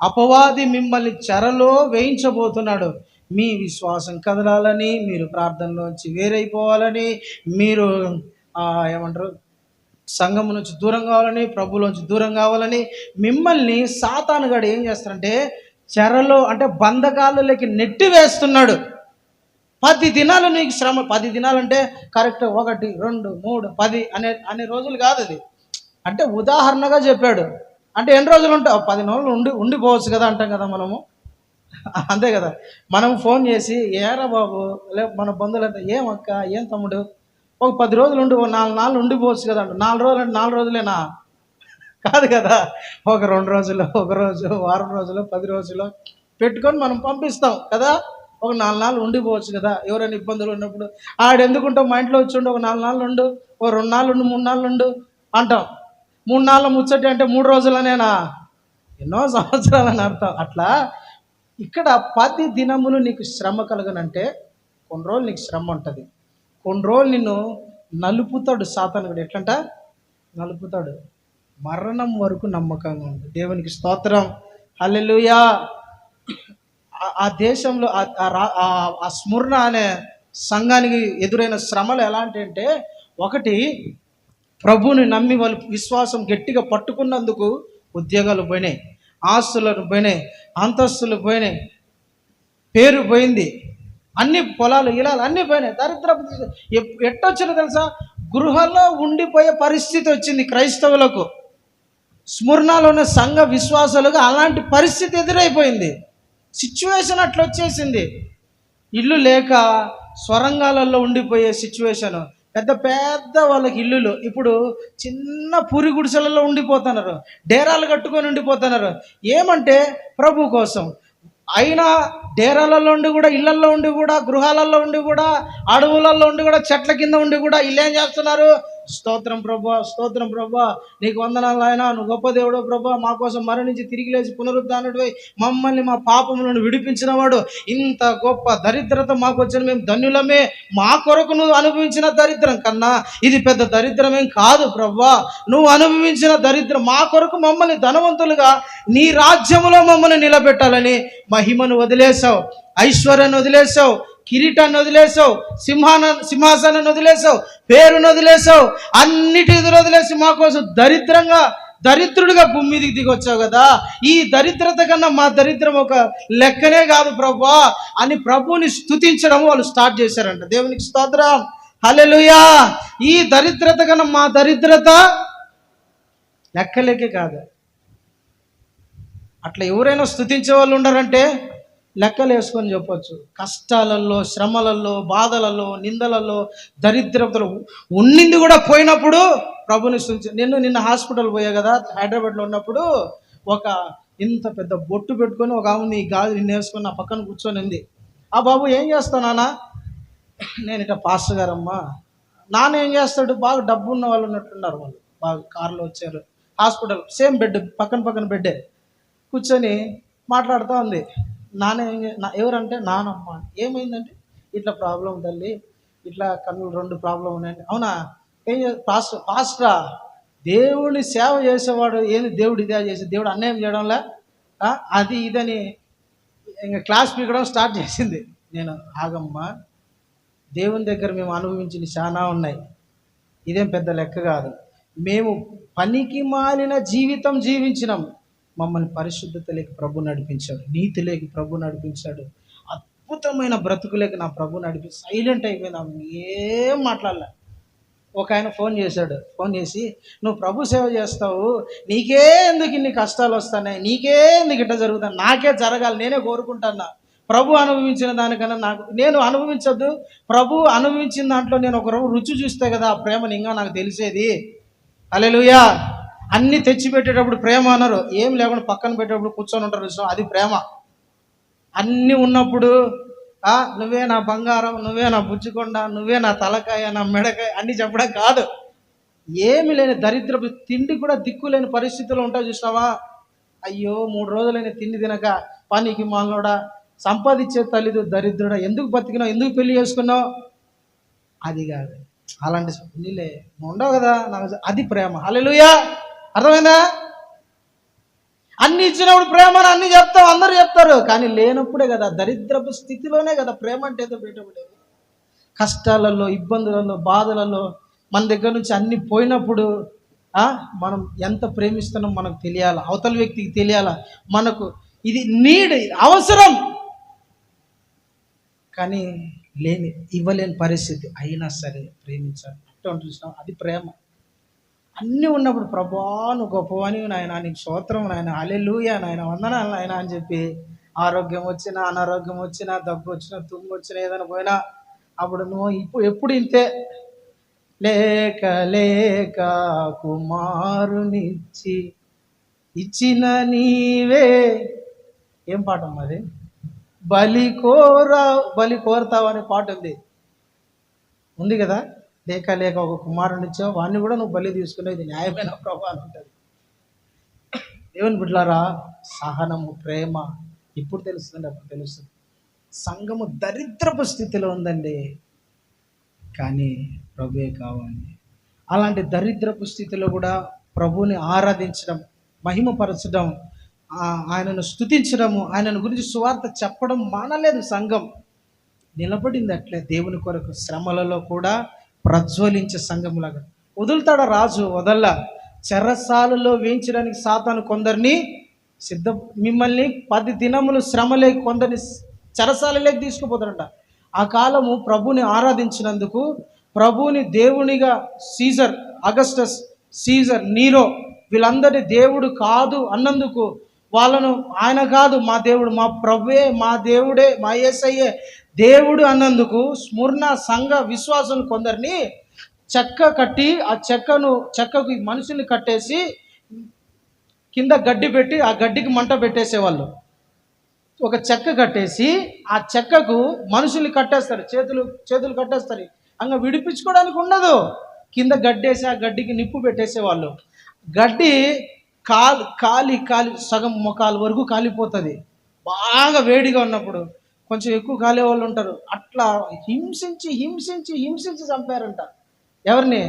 అపవాది మిమ్మల్ని చెరలో వేయించబోతున్నాడు. మీ విశ్వాసం కదలాలని, మీరు ప్రార్థనలోంచి వేరైపోవాలని, మీరు ఏమంటారు, సంఘం నుంచి దూరం కావాలని, ప్రభులోంచి దూరం కావాలని మిమ్మల్ని సాతానుగాడు ఏం చేస్తారంటే చెరలో, అంటే బంధకాలలోకి నెట్టి వేస్తున్నాడు. 10 దినాలు నీకు శ్రమ. 10 దినాలు అంటే కరెక్ట్ 1, 2, 3, 10 అనే రోజులు కాదు అది. అంటే ఉదాహరణగా చెప్పాడు. అంటే ఎన్ని రోజులు ఉంటావు? 10 రోజులు ఉండిపోవచ్చు కదా అంటాం కదా మనము, అంతే కదా. మనం ఫోన్ చేసి, ఏరా బాబు, లే మన బంధువులంతా, ఏం అక్క, ఏం తమ్ముడు, ఒక 10 రోజులు ఉండి, 4 నాళ్ళు ఉండిపోవచ్చు కదా అంట. 4 రోజులు అంటే 4 రోజులేనా? కాదు కదా. ఒక 2 రోజులు, ఒక రోజు, వారం రోజులు, 10 రోజులు పెట్టుకొని మనం పంపిస్తాం కదా. ఒక 4 నాళ్ళు ఉండిపోవచ్చు కదా, ఎవరైనా ఇబ్బందులు ఉన్నప్పుడు. ఎందుకుంటావు, మా ఇంట్లో వచ్చి ఉండు, ఒక 4 నాళ్ళు ఉండు, ఒక 2 నాళ్ళు ఉండు, 3 నాళ్ళు ఉండు అంటాం. 3 నాళ్ళ ముచ్చటి అంటే 3 రోజులనేనా? ఎన్నో సంవత్సరాలని అర్థం. అట్లా ఇక్కడ 10 దినములు నీకు శ్రమ కలగనంటే కొన్ని రోజులు నీకు శ్రమ ఉంటుంది, కొన్ని రోజులు నిన్ను నలుపుతాడు సాతానుడు. ఎట్లంట నలుపుతాడు? మరణం వరకు నమ్మకంగా ఉంది. దేవునికి స్తోత్రం, హల్లెలూయా. ఆ దేశంలో ఆ స్మరణ అనే సంఘానికి ఎదురైన శ్రమలు ఎలాంటి అంటే, ఒకటి, ప్రభువుని నమ్మి వాళ్ళు విశ్వాసం గట్టిగా పట్టుకున్నందుకు ఉద్యోగాలు పోయినాయి, ఆస్తులను పోయినాయి, అంతస్తులు పోయినాయి, పేరు పోయింది, అన్ని పొలాలు ఇలాలు అన్నీ పోయినాయి. దరిద్రపు ఎట్టొచ్చిందో తెలుసా? గృహంలో ఉండిపోయే పరిస్థితి వచ్చింది క్రైస్తవులకు. స్మరణలో ఉన్న సంఘ విశ్వాసాలుగా అలాంటి పరిస్థితి ఎదురైపోయింది. సిచ్యువేషన్ అట్లా వచ్చేసింది. ఇల్లు లేక స్వరంగాలలో ఉండిపోయే సిచ్యువేషను. పెద్ద పెద్ద వాళ్ళకి ఇల్లులు ఇప్పుడు చిన్న పూరి గుడిసెలలో ఉండిపోతున్నారు, డేరాలు కట్టుకొని ఉండిపోతున్నారు. ఏమంటే ప్రభు కోసం. అయినా డేరాలలో ఉండి కూడా, ఇళ్లలో ఉండి కూడా, గృహాలలో ఉండి కూడా, అడవులలో ఉండి కూడా, చెట్ల కింద ఉండి కూడా వీళ్ళు ఏం చేస్తున్నారు? స్తోత్రం ప్రభా, స్తోత్రం ప్రభా, నీకు వందనాలు ఆయన, నువ్వు గొప్ప దేవుడు ప్రభా, మా కోసం మరణించి తిరిగి లేచి పునరుద్ధానుడివై మమ్మల్ని మా పాపములను విడిపించిన వాడు, ఇంత గొప్ప దరిద్రత మాకు వచ్చిన మేము ధన్యులమే, మా కొరకు నువ్వు అనుభవించిన దరిద్రం కన్నా ఇది పెద్ద దరిద్రమేం కాదు ప్రభా. నువ్వు అనుభవించిన దరిద్రం మా కొరకు మమ్మల్ని ధనవంతులుగా నీ రాజ్యములో మమ్మల్ని నిలబెట్టాలని మహిమను వదిలేసావు, ఐశ్వర్యాన్ని వదిలేసావు, కిరీటాన్ని వదిలేసావు, సింహాసనాన్ని వదిలేసావు, పేరును వదిలేసావు, అన్నిటి వదిలేసి మా కోసం దరిద్రుడిగా భూమి మీదకి దిగొచ్చావు కదా. ఈ దరిద్రత కన్నా మా దరిద్రం ఒక లెక్కనే కాదు ప్రభువా అని ప్రభువుని స్తుతించడం వాళ్ళు స్టార్ట్ చేశారంట. దేవునికి స్తోత్రం, హల్లెలూయా. ఈ దరిద్రత కన్నా మా దరిద్రత లెక్కలేకే కాదు. అట్లా ఎవరైనా స్తుతించే వాళ్ళు ఉండారంటే లెక్కలు వేసుకొని చెప్పొచ్చు. కష్టాలలో, శ్రమలలో, బాధలలో, నిందలలో, దరిద్రతలో ఉన్నింది కూడా పోయినప్పుడు ప్రభుని స్తుతించు. నిన్న హాస్పిటల్ పోయా కదా, హైదరాబాద్లో ఉన్నప్పుడు ఒక ఇంత పెద్ద బొట్టు పెట్టుకొని ఒక ఆమె ఈ గాజు నిన్న వేసుకొని నా పక్కన కూర్చొని ఉంది. ఆ బాబు ఏం చేస్తావు నాన్న? నేను ఇట్లా పాస్టర్ గారమ్మా. నాన్న ఏం చేస్తాడు? బాగా డబ్బు ఉన్న వాళ్ళు ఉన్నట్టున్నారు, వాళ్ళు బాగా కారులో వచ్చారు. హాస్పిటల్ సేమ్ బెడ్, పక్కన పక్కన బెడ్డే కూర్చొని మాట్లాడుతూ ఉంది. నాన్న ఎవరంటే నానమ్మ. ఏమైందంటే ఇట్లా ప్రాబ్లం తల్లి, ఇట్లా కన్నులు 2 ప్రాబ్లం ఉన్నాయండి. అవునా? ఏం పాస్టరా? దేవుని సేవ చేసేవాడు ఏంది దేవుడు ఇదే చేసి దేవుడు అన్యాయం చేయడంలా అది ఇదని ఇంకా క్లాస్ పీకడం స్టార్ట్ చేసింది. నేను ఆగమ్మా, దేవుని దగ్గర మేము అనుభవించిన చాలా ఉన్నాయి, ఇదేం పెద్ద లెక్క కాదు. మేము పనికి మాలిన జీవితం జీవించినాం, మమ్మల్ని పరిశుద్ధతలోకి ప్రభు నడిపించాడు, నీతిలోకి ప్రభు నడిపించాడు, అద్భుతమైన బ్రతుకులోకి నా ప్రభు నడిపించి సైలెంట్ అయిపోయినాం, ఏం మాట్లాడలే. ఒక ఆయన ఫోన్ చేశాడు, ఫోన్ చేసి నువ్వు ప్రభు సేవ చేస్తావు, నీకే ఎందుకు ఇన్ని కష్టాలు వస్తున్నాయి, నీకే ఎందుకు ఇట్లా జరుగుతాయి? నాకే జరగాలి, నేనే కోరుకుంటున్నా. ప్రభు అనుభవించిన దానికన్నా నేను అనుభవించద్దు? ప్రభు అనుభవించిన దాంట్లో నేను ఒక రుచి చూస్తే కదా ఆ ప్రేమని ఇంకా నాకు తెలిసేది. హల్లెలూయా. అన్నీ తెచ్చిపెట్టేటప్పుడు ప్రేమ అన్నారు, ఏం లేకుండా పక్కన పెట్టేటప్పుడు కూర్చొని ఉంటారు చూసాం, అది ప్రేమ. అన్నీ ఉన్నప్పుడు నువ్వే నా బంగారం, నువ్వే నా బుజ్జికొండ, నువ్వే నా తలకాయ, నా మెడకాయ అన్నీ చెప్పడం కాదు. ఏమి లేని దరిద్రపు తిండి కూడా దిక్కు లేని పరిస్థితుల్లో ఉంటావు చూసినావా? అయ్యో 3 రోజులైన తిండి తినక పనికి మాలోడా, సంపాదించే తల్లిదు దరిద్రుడా, ఎందుకు బతికినావు, ఎందుకు పెళ్లి చేసుకున్నావు? అది కాదు. అలాంటి నీళ్ళే ఉండవు కదా నాకు, అది ప్రేమ. హల్లెలూయా. అర్థమైందా? అన్ని ఇచ్చినప్పుడు ప్రేమ అని అన్ని చెప్తాం, అందరూ చెప్తారు, కానీ లేనప్పుడే కదా, దరిద్రపు స్థితిలోనే కదా ప్రేమ అంటే ఏదో బయటపడేది. కష్టాలలో, ఇబ్బందులలో, బాధలలో మన దగ్గర నుంచి అన్ని పోయినప్పుడు మనం ఎంత ప్రేమిస్తున్నాం మనకు తెలియాలా, అవతల వ్యక్తికి తెలియాలా, మనకు ఇది నీడ్, అవసరం, కానీ ఇవ్వలేని పరిస్థితి అయినా సరే ప్రేమించాలి. అటువంటి చూసినాం, అది ప్రేమ. అన్నీ ఉన్నప్పుడు ప్రభా నువ్వు గొప్పవని నాయన, నీకు స్తోత్రం నాయన, హల్లెలూయా నాయన, వందనాలు నాయన అని చెప్పి ఆరోగ్యం వచ్చినా, అనారోగ్యం వచ్చినా, దగ్గు వచ్చినా, తుమ్ము వచ్చినా, ఏదైనా పోయినా అప్పుడు నువ్వు ఎప్పుడు ఇంతే. లేక లేక కుమారునిచ్చి ఇచ్చిన నీవే, ఏం పాట అది? బలి కోరతావు అనే పాట ఉంది కదా. లేక లేక ఒక కుమారుని ఇచ్చావు, వాడిని కూడా నువ్వు బలి తీసుకున్నావు, ఇది న్యాయమైన ప్రభు అని ఉంటుంది. దేవుని బిడ్డలారా, సహనము, ప్రేమ ఇప్పుడు తెలుస్తుంది, అప్పుడు తెలుస్తుంది. సంఘము దరిద్రపు స్థితిలో ఉందండి, కానీ ప్రభువే కావాలి. అలాంటి దరిద్రపు స్థితిలో కూడా ప్రభువుని ఆరాధించడం, మహిమపరచడం, ఆయనను స్తుతించడము, ఆయనను గురించి సువార్త చెప్పడం మానలేదు. సంఘం నిలబడింది అట్లే దేవుని కొరకు, శ్రమలలో కూడా ప్రజ్వలించే సంఘంలాగా. వదులుతాడా రాజు? వదల్లా. చెరసాలలో వేయించడానికి సాతాను కొందరిని మిమ్మల్ని 10 దినములు శ్రమలేకి కొందరిని చెరసాలలోకి తీసుకుపోతాడంట. ఆ కాలము ప్రభుని ఆరాధించినందుకు, ప్రభుని దేవునిగా సీజర్, అగస్టస్, సీజర్, నీరో వీళ్ళందరినీ దేవుడు కాదు అన్నందుకు, వాళ్ళను ఆయన కాదు మా దేవుడు, మా ప్రభువే మా దేవుడే, మా యేసయ్యే దేవుడు అన్నందుకు స్ముర్ణ సంఘ విశ్వాసం కొందరిని చెక్క కట్టి, ఆ చెక్కకు మనుషుల్ని కట్టేసి కింద గడ్డి పెట్టి ఆ గడ్డికి మంట పెట్టేసేవాళ్ళు. ఒక చెక్క కట్టేసి ఆ చెక్కకు మనుషుల్ని కట్టేస్తారు, చేతులు కట్టేస్తారు. అంగ విడిపించుకోవడానికి ఉండదు, కింద గడ్డేసి ఆ గడ్డికి నిప్పు పెట్టేసేవాళ్ళు. గడ్డి కాలి సగం మొకాల వరకు కాలిపోతుంది. బాగా వేడిగా ఉన్నప్పుడు కొంచెం ఎక్కువ కాలే వాళ్ళు ఉంటారు. అట్లా హింసించి చంపారంట. ఎవరిని?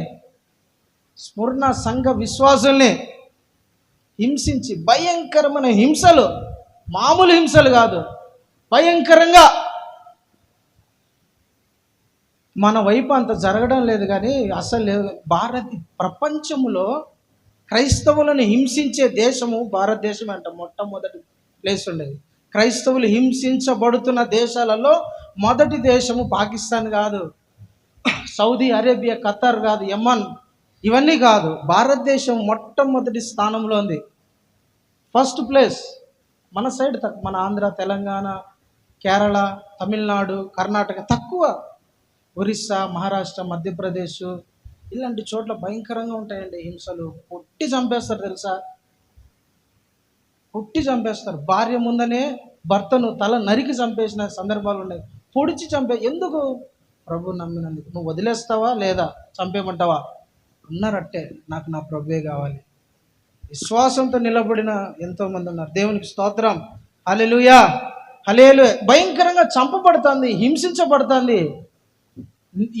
స్ముర్ణ సంఘ విశ్వాసుల్ని హింసించి, భయంకరమైన హింసలు, మామూలు హింసలు కాదు, భయంకరంగా. మన వైపు అంత జరగడం లేదు కానీ అసలు ప్రపంచంలో క్రైస్తవులను హింసించే దేశము భారతదేశం అంట. మొట్టమొదటి ప్లేస్ ఉండేది. క్రైస్తవులు హింసించబడుతున్న దేశాలలో మొదటి దేశము పాకిస్తాన్ కాదు, సౌదీ అరేబియా, ఖతార్ కాదు, యమన్, ఇవన్నీ కాదు. భారతదేశం మొట్టమొదటి స్థానంలో ఉంది, ఫస్ట్ ప్లేస్. మన సైడ్ మన ఆంధ్ర, తెలంగాణ, కేరళ, తమిళనాడు, కర్ణాటక తక్కువ. ఒరిస్సా, మహారాష్ట్ర, మధ్యప్రదేశ్ ఇలాంటి చోట్ల భయంకరంగా ఉంటాయండి హింసలు. పొట్టి చంపేస్తారు తెలుసా, పొట్టి చంపేస్తారు. భార్య ముందనే భర్తను తల నరికి చంపేసిన సందర్భాలు ఉన్నాయి. పొడిచి ఎందుకు? ప్రభు నమ్మినందుకు. నువ్వు వదిలేస్తావా లేదా చంపేయమంటావా? ఉన్నారట్టే, నాకు నా ప్రభువే కావాలి. విశ్వాసంతో నిలబడిన ఎంతోమంది ఉన్నారు. దేవునికి స్తోత్రం. హల్లెలూయా, హల్లెలూయా. భయంకరంగా చంపబడుతుంది, హింసించబడుతుంది.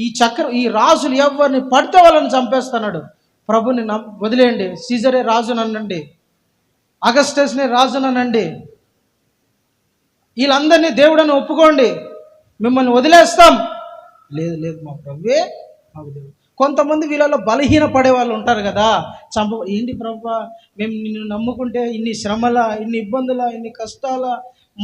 ఈ రాజులు ఎవరిని పడితే వాళ్ళని చంపేస్తున్నాడు. ప్రభుని వదిలేయండి, సీజరే రాజుననండి, అగస్టస్ని రాజుననండి, వీళ్ళందరినీ దేవుడని ఒప్పుకోండి, మిమ్మల్ని వదిలేస్తాం. లేదు లేదు, మా ప్రభువే మాకు దేవుడు. కొంతమంది వీళ్ళలో బలహీన పడే వాళ్ళు ఉంటారు కదా, ఏంటి ప్రభా, మేము నిన్ను నమ్ముకుంటే ఇన్ని శ్రమల, ఇన్ని ఇబ్బందుల, ఇన్ని కష్టాల,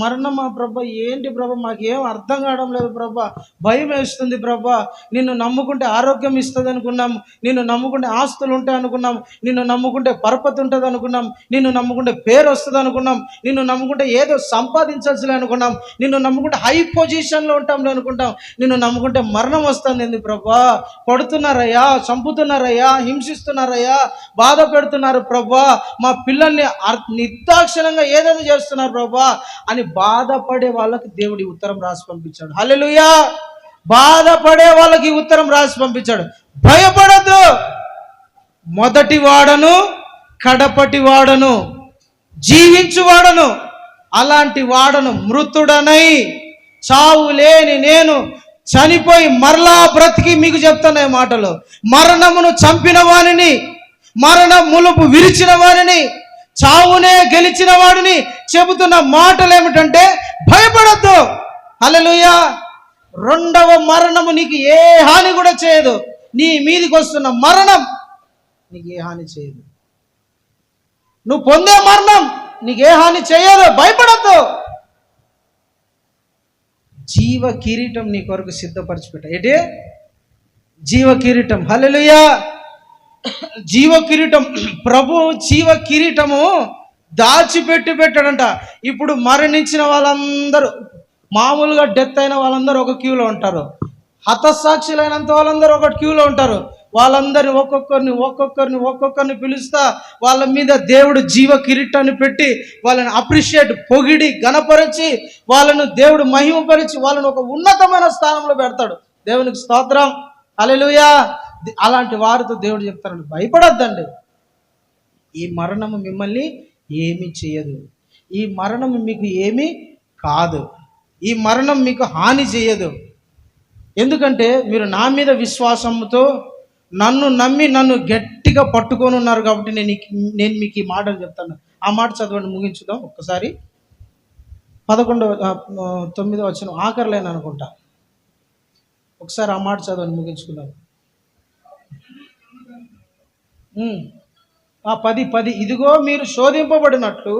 మరణమా ప్రభా, ఏంటి ప్రభా, మాకేం అర్థం కావడం లేదు ప్రభా, భయం వేస్తుంది ప్రభా. నిన్ను నమ్ముకుంటే ఆరోగ్యం ఇస్తుంది అనుకున్నాం, నిన్ను నమ్ముకుంటే ఆస్తులు ఉంటాయి అనుకున్నాం, నిన్ను నమ్ముకుంటే పరపతి ఉంటుంది అనుకున్నాం, నిన్ను నమ్ముకుంటే పేరు వస్తుంది అనుకున్నాం, నిన్ను నమ్ముకుంటే ఏదో సంపాదించాల్సి అనుకున్నాం, నిన్ను నమ్ముకుంటే హై పొజిషన్లో ఉంటాం అనుకుంటాం, నిన్ను నమ్ముకుంటే మరణం వస్తుంది ఏంది ప్రభా, కొడుతున్నారయ్యా, చంపుతున్నారయ్యా, హింసిస్తున్నారయ్యా, బాధ పెడుతున్నారు ప్రభా, మా పిల్లల్ని నిర్దాక్షిణంగా ఏదేదో చేస్తున్నారు ప్రభా అని బాధపడే వాళ్ళకి దేవుడి ఉత్తరం రాసి పంపించాడు. హల్లెలూయా. బాధపడే వాళ్ళకి ఉత్తరం రాసి పంపించాడు. భయపడద్దు, మొదటి వాడను కడపటి వాడను జీవించువాడను, అలాంటి వాడను, మృతుడనై చావు లేని నేను చనిపోయి మరలా బ్రతికి, మీకు చెప్తున్న మాటలు, మరణమును చంపిన వానిని, మరణ ములుపు విరిచిన వానిని, చావునే గెలిచిన వాడిని చెబుతున్న మాటలు ఏమిటంటే భయపడద్దు. హల్లెలూయా. రెండవ మరణము నీకు ఏ హాని కూడా చేయదు. నీ మీదికి వస్తున్న మరణం నీకు ఏ హాని చేయదు. నువ్వు పొందే మరణం నీకు ఏ హాని చేయదు. భయపడద్దు. జీవ కిరీటం నీ కొరకు సిద్ధపరిచిపెట్ట. ఏంటి? జీవ కిరీటం. హల్లెలూయా. జీవ కిరీటం, ప్రభు జీవ కిరీటము పెట్టాడంట. ఇప్పుడు మరణించిన వాళ్ళందరూ, మామూలుగా డెత్ అయిన వాళ్ళందరూ ఒక క్యూలో ఉంటారు, హతసాక్షులైనంత వాళ్ళందరూ ఒక క్యూలో ఉంటారు. వాళ్ళందరినీ ఒక్కొక్కరిని పిలుస్తా వాళ్ళ మీద దేవుడు జీవ కిరీటాన్ని పెట్టి వాళ్ళని అప్రిషియేట్, పొగిడి, గణపరిచి, వాళ్ళను దేవుడు మహిమపరిచి వాళ్ళని ఒక ఉన్నతమైన స్థానంలో పెడతాడు. దేవునికి స్తోత్రం. హల్లెలూయా. అలాంటి వారితో దేవుడు చెప్తారండి, భయపడొద్దండి, ఈ మరణము మిమ్మల్ని ఏమీ చేయదు, ఈ మరణం మీకు ఏమీ కాదు, ఈ మరణం మీకు హాని చేయదు. ఎందుకంటే మీరు నా మీద విశ్వాసంతో నన్ను నమ్మి నన్ను గట్టిగా పట్టుకొని ఉన్నారు కాబట్టి నేను మీకు ఈ మాటలు చెప్తాను. ఆ మాట చదవండి, ముగించుదాం ఒక్కసారి. 9వ వచనం ఆఖరిలేను అనుకుంటా. ఒకసారి ఆ మాట చదవండి, ముగించుకుందాం. 10 ఇదిగో మీరు శోధింపబడినట్లు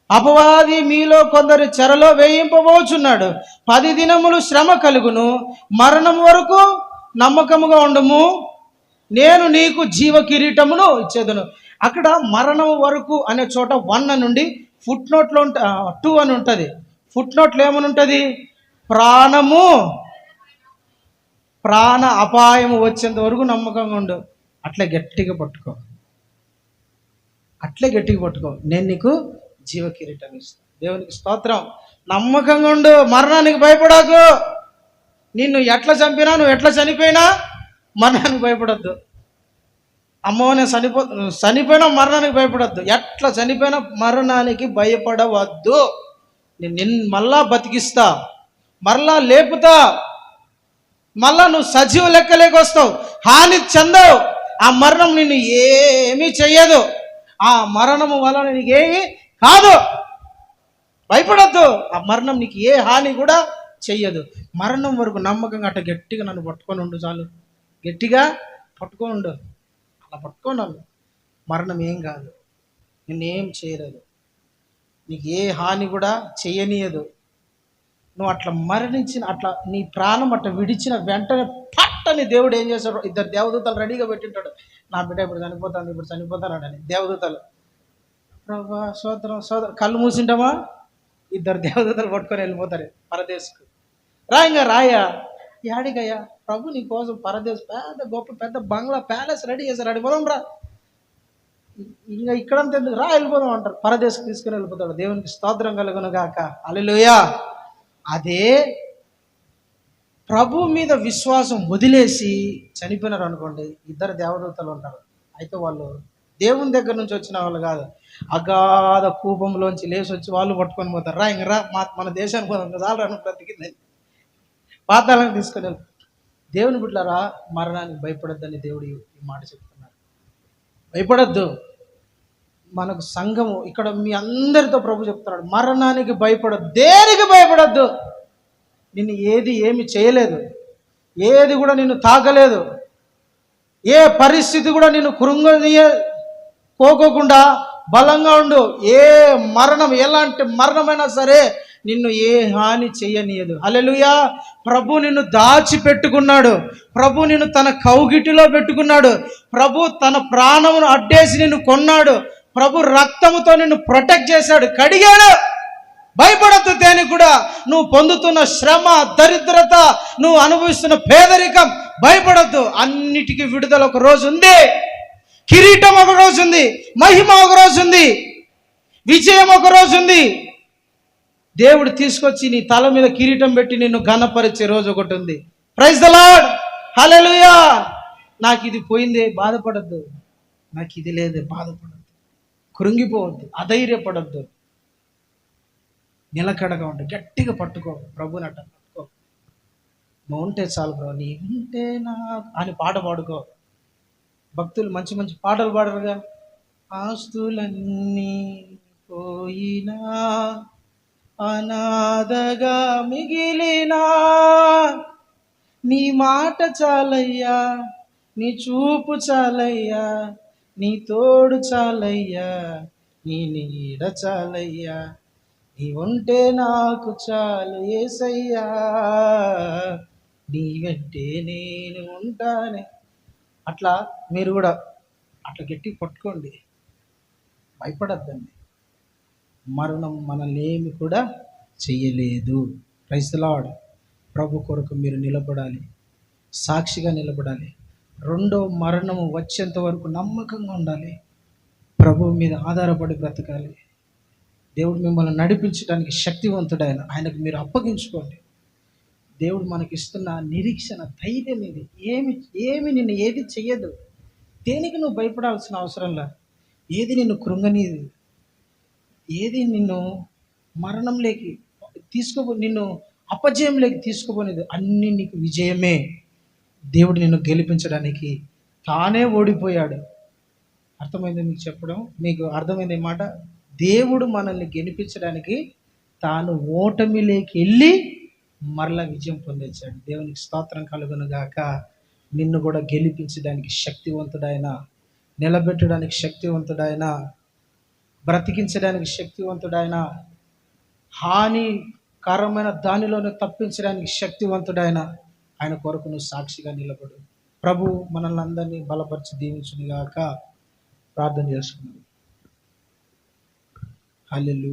అపవాది మీలో కొందరు చెరలో వేయింపబోచున్నాడు. 10 దినములు శ్రమ కలుగును, మరణం వరకు నమ్మకముగా ఉండము, నేను నీకు జీవ కిరీటమును ఇచ్చేదను. అక్కడ మరణం వరకు అనే చోట 1 నుండి ఫుట్ నోట్లో 2 అని ఉంటుంది. ఫుట్ నోట్లో ఏమని ఉంటుంది? ప్రాణ అపాయము వచ్చేంత వరకు నమ్మకంగా ఉండు. అట్లే గట్టిగా పట్టుకో, నేను నీకు జీవ కిరీటం ఇస్తాను. దేవునికి స్తోత్రం. నమ్మకంగా ఉండు, మరణానికి భయపడకు. నిన్ను ఎట్లా చంపినా, నువ్వు ఎట్లా చనిపోయినా మరణానికి భయపడద్దు. అమ్మో నేను చనిపోయినా మరణానికి భయపడద్దు. ఎట్లా చనిపోయినా మరణానికి భయపడవద్దు. నేను మళ్ళా బతికిస్తా, మరలా లేపుతా, మళ్ళా నువ్వు సజీవ లెక్కలేకి వస్తావు, హాని చెందవు. ఆ మరణం నిన్ను ఏమీ చెయ్యదు. ఆ మరణము వలన నీకు ఏమీ కాదు. భయపడద్దు. ఆ మరణం నీకు ఏ హాని కూడా చెయ్యదు. మరణం వరకు నమ్మకంగా అట్ట గట్టిగా నన్ను పట్టుకొని ఉండు చాలు. గట్టిగా పట్టుకొని ఉండు, అలా పట్టుకొని ఉండు. మరణం ఏం కాదు, నిన్నేం చేయలేదు, నీకు ఏ హాని కూడా చెయ్యనీయదు. నువ్వు అట్లా మరణించిన, అట్లా నీ ప్రాణం అట్లా విడిచిన వెంటనే పట్టని దేవుడు ఏం చేశాడు? 2 దేవదూతలు రెడీగా పెట్టింటాడు. నా బిడ్డ ఇప్పుడు చనిపోతాను అని. దేవదూతలు ప్రభా సోదరం కళ్ళు మూసింటామా? ఇద్దరు దేవదూతలు పట్టుకొని వెళ్ళిపోతారు పరదేశకు. రా ఇంకా రాయా, యాడికయ్యా ప్రభు నీ కోసం పరదేశ్ పెద్ద గొప్ప పెద్ద బంగ్లా ప్యాలెస్ రెడీ చేశారు, అడిగిపోదాం రా, ఇంకా ఇక్కడంతా ఎందుకు రా వెళ్ళిపోదాం అంటారు. పరదేశకు తీసుకుని వెళ్ళిపోతాడు. దేవునికి స్తోత్రం కలుగును గాక. హల్లెలూయా. అదే ప్రభు మీద విశ్వాసం వదిలేసి చనిపోయినారు అనుకోండి, ఇద్దరు దేవదూతలు ఉంటారు. అయితే వాళ్ళు దేవుని దగ్గర నుంచి వచ్చిన వాళ్ళు కాదు, అగాధ కూపంలోంచి లేచి వచ్చి వాళ్ళు పట్టుకొని పోతారు. రా ఇంక రా, మన దేశానికి పోదాం కదా, రాను బ్రతికిందని పాతాళానికి తీసుకొని వెళ్తారు. దేవుని బిడ్డలారా, మరణానికి భయపడొద్దని దేవుడు ఈ మాట చెప్తున్నారు. భయపడొద్దు. మనకు సంఘము ఇక్కడ మీ అందరితో ప్రభు చెప్తున్నాడు, మరణానికి భయపడొద్దు. దేనికి భయపడొద్దు. నిన్ను ఏమి చేయలేదు, ఏది కూడా నిన్ను తాకలేదు, ఏ పరిస్థితి కూడా నిన్ను కోకోకుండా బలంగా ఉండు. ఏ మరణం, ఎలాంటి మరణమైనా సరే నిన్ను ఏ హాని చెయ్యనీయదు. హల్లెలూయా. ప్రభు నిన్ను దాచిపెట్టుకున్నాడు. ప్రభు నిన్ను తన కౌగిటిలో పెట్టుకున్నాడు. ప్రభు తన ప్రాణమును అడ్డేసి నిన్ను కొన్నాడు. ప్రభు రక్తముతో నిన్ను ప్రొటెక్ట్ చేశాడు, కడిగాడు. భయపడద్దు దేనికి కూడా. నువ్వు పొందుతున్న శ్రమ, దరిద్రత, నువ్వు అనుభవిస్తున్న పేదరికం, భయపడద్దు. అన్నిటికీ విడుదల ఒక రోజు ఉంది. కిరీటం ఒక రోజు ఉంది, మహిమ ఒక రోజు ఉంది, విజయం ఒక రోజు ఉంది. దేవుడు తీసుకొచ్చి నీ తల మీద కిరీటం పెట్టి నిన్ను ఘనపరిచే రోజు ఒకటి ఉంది. Praise the Lord. హల్లెలూయా. నాకు ఇది పోయిందే, బాధపడద్దు. నాకు ఇది లేదే, బాధపడద్దు. కృంగిపోవద్దు, అధైర్యపడద్దు. నిలకడగా ఉంటే గట్టిగా పట్టుకో, ప్రభుని అట్ట పట్టుకో. నువ్వు ఉంటే చాలు ప్రభు, నీ ఉంటే నా అని పాట పాడుకో. భక్తులు మంచి మంచి పాటలు పాడరుగా. ఆస్తులన్నీ పోయినా, అనాథగా మిగిలినా, నీ మాట చాలయ్యా, నీ చూపు చాలయ్యా, నీ తోడు చాలయ్యా, నీ నీడ చాలయ్యా, నీ ఉంటే నాకు చాలు యేసయ్యా, నీ వెంటే నేను ఉంటానే. అట్లా మీరు కూడా అట్లా గట్టి పట్టుకోండి, భయపడద్దండి. మరణం మనల్ని ఏమి కూడా చెయ్యలేదు. Praise the lord. ప్రభు కొరకు మీరు నిలబడాలి, సాక్షిగా నిలబడాలి. రెండో మరణము వచ్చేంత వరకు నమ్మకంగా ఉండాలి. ప్రభు మీద ఆధారపడి బ్రతకాలి. దేవుడు మిమ్మల్ని నడిపించడానికి శక్తివంతుడైన ఆయనకు మీరు అప్పగించుకోండి. దేవుడు మనకిస్తున్న నిరీక్షణ, ధైర్యం ఇది. ఏమి నిన్ను ఏది చెయ్యదు. దేనికి నువ్వు భయపడాల్సిన అవసరంలా. ఏది నిన్ను కృంగనీది, ఏది నిన్ను మరణంలోకి నిన్ను అపజయంలోకి తీసుకుపోనేది. అన్నీ నీకు విజయమే. దేవుడు నిన్ను గెలిపించడానికి తానే ఓడిపోయాడు. అర్థమైంది మీకు చెప్పడం? మీకు అర్థమైంది ఈ మాట? దేవుడు మనల్ని గెలిపించడానికి తాను ఓటమిలోకి వెళ్ళి మరలా విజయం పొందించాడు. దేవునికి స్తోత్రం కలుగును గాక. నిన్ను కూడా గెలిపించడానికి శక్తివంతుడైన, నిలబెట్టడానికి శక్తివంతుడైన, బ్రతికించడానికి శక్తివంతుడైన, హానికరమైన దానిలోనే తప్పించడానికి శక్తివంతుడైన ఆయన కొరకు నువ్వు సాక్షిగా నిలబడు. ప్రభు మనల్ని అందరినీ బలపరిచి దీవించును గాక. ప్రార్థన చేసుకున్నాను. హల్లెలూయా.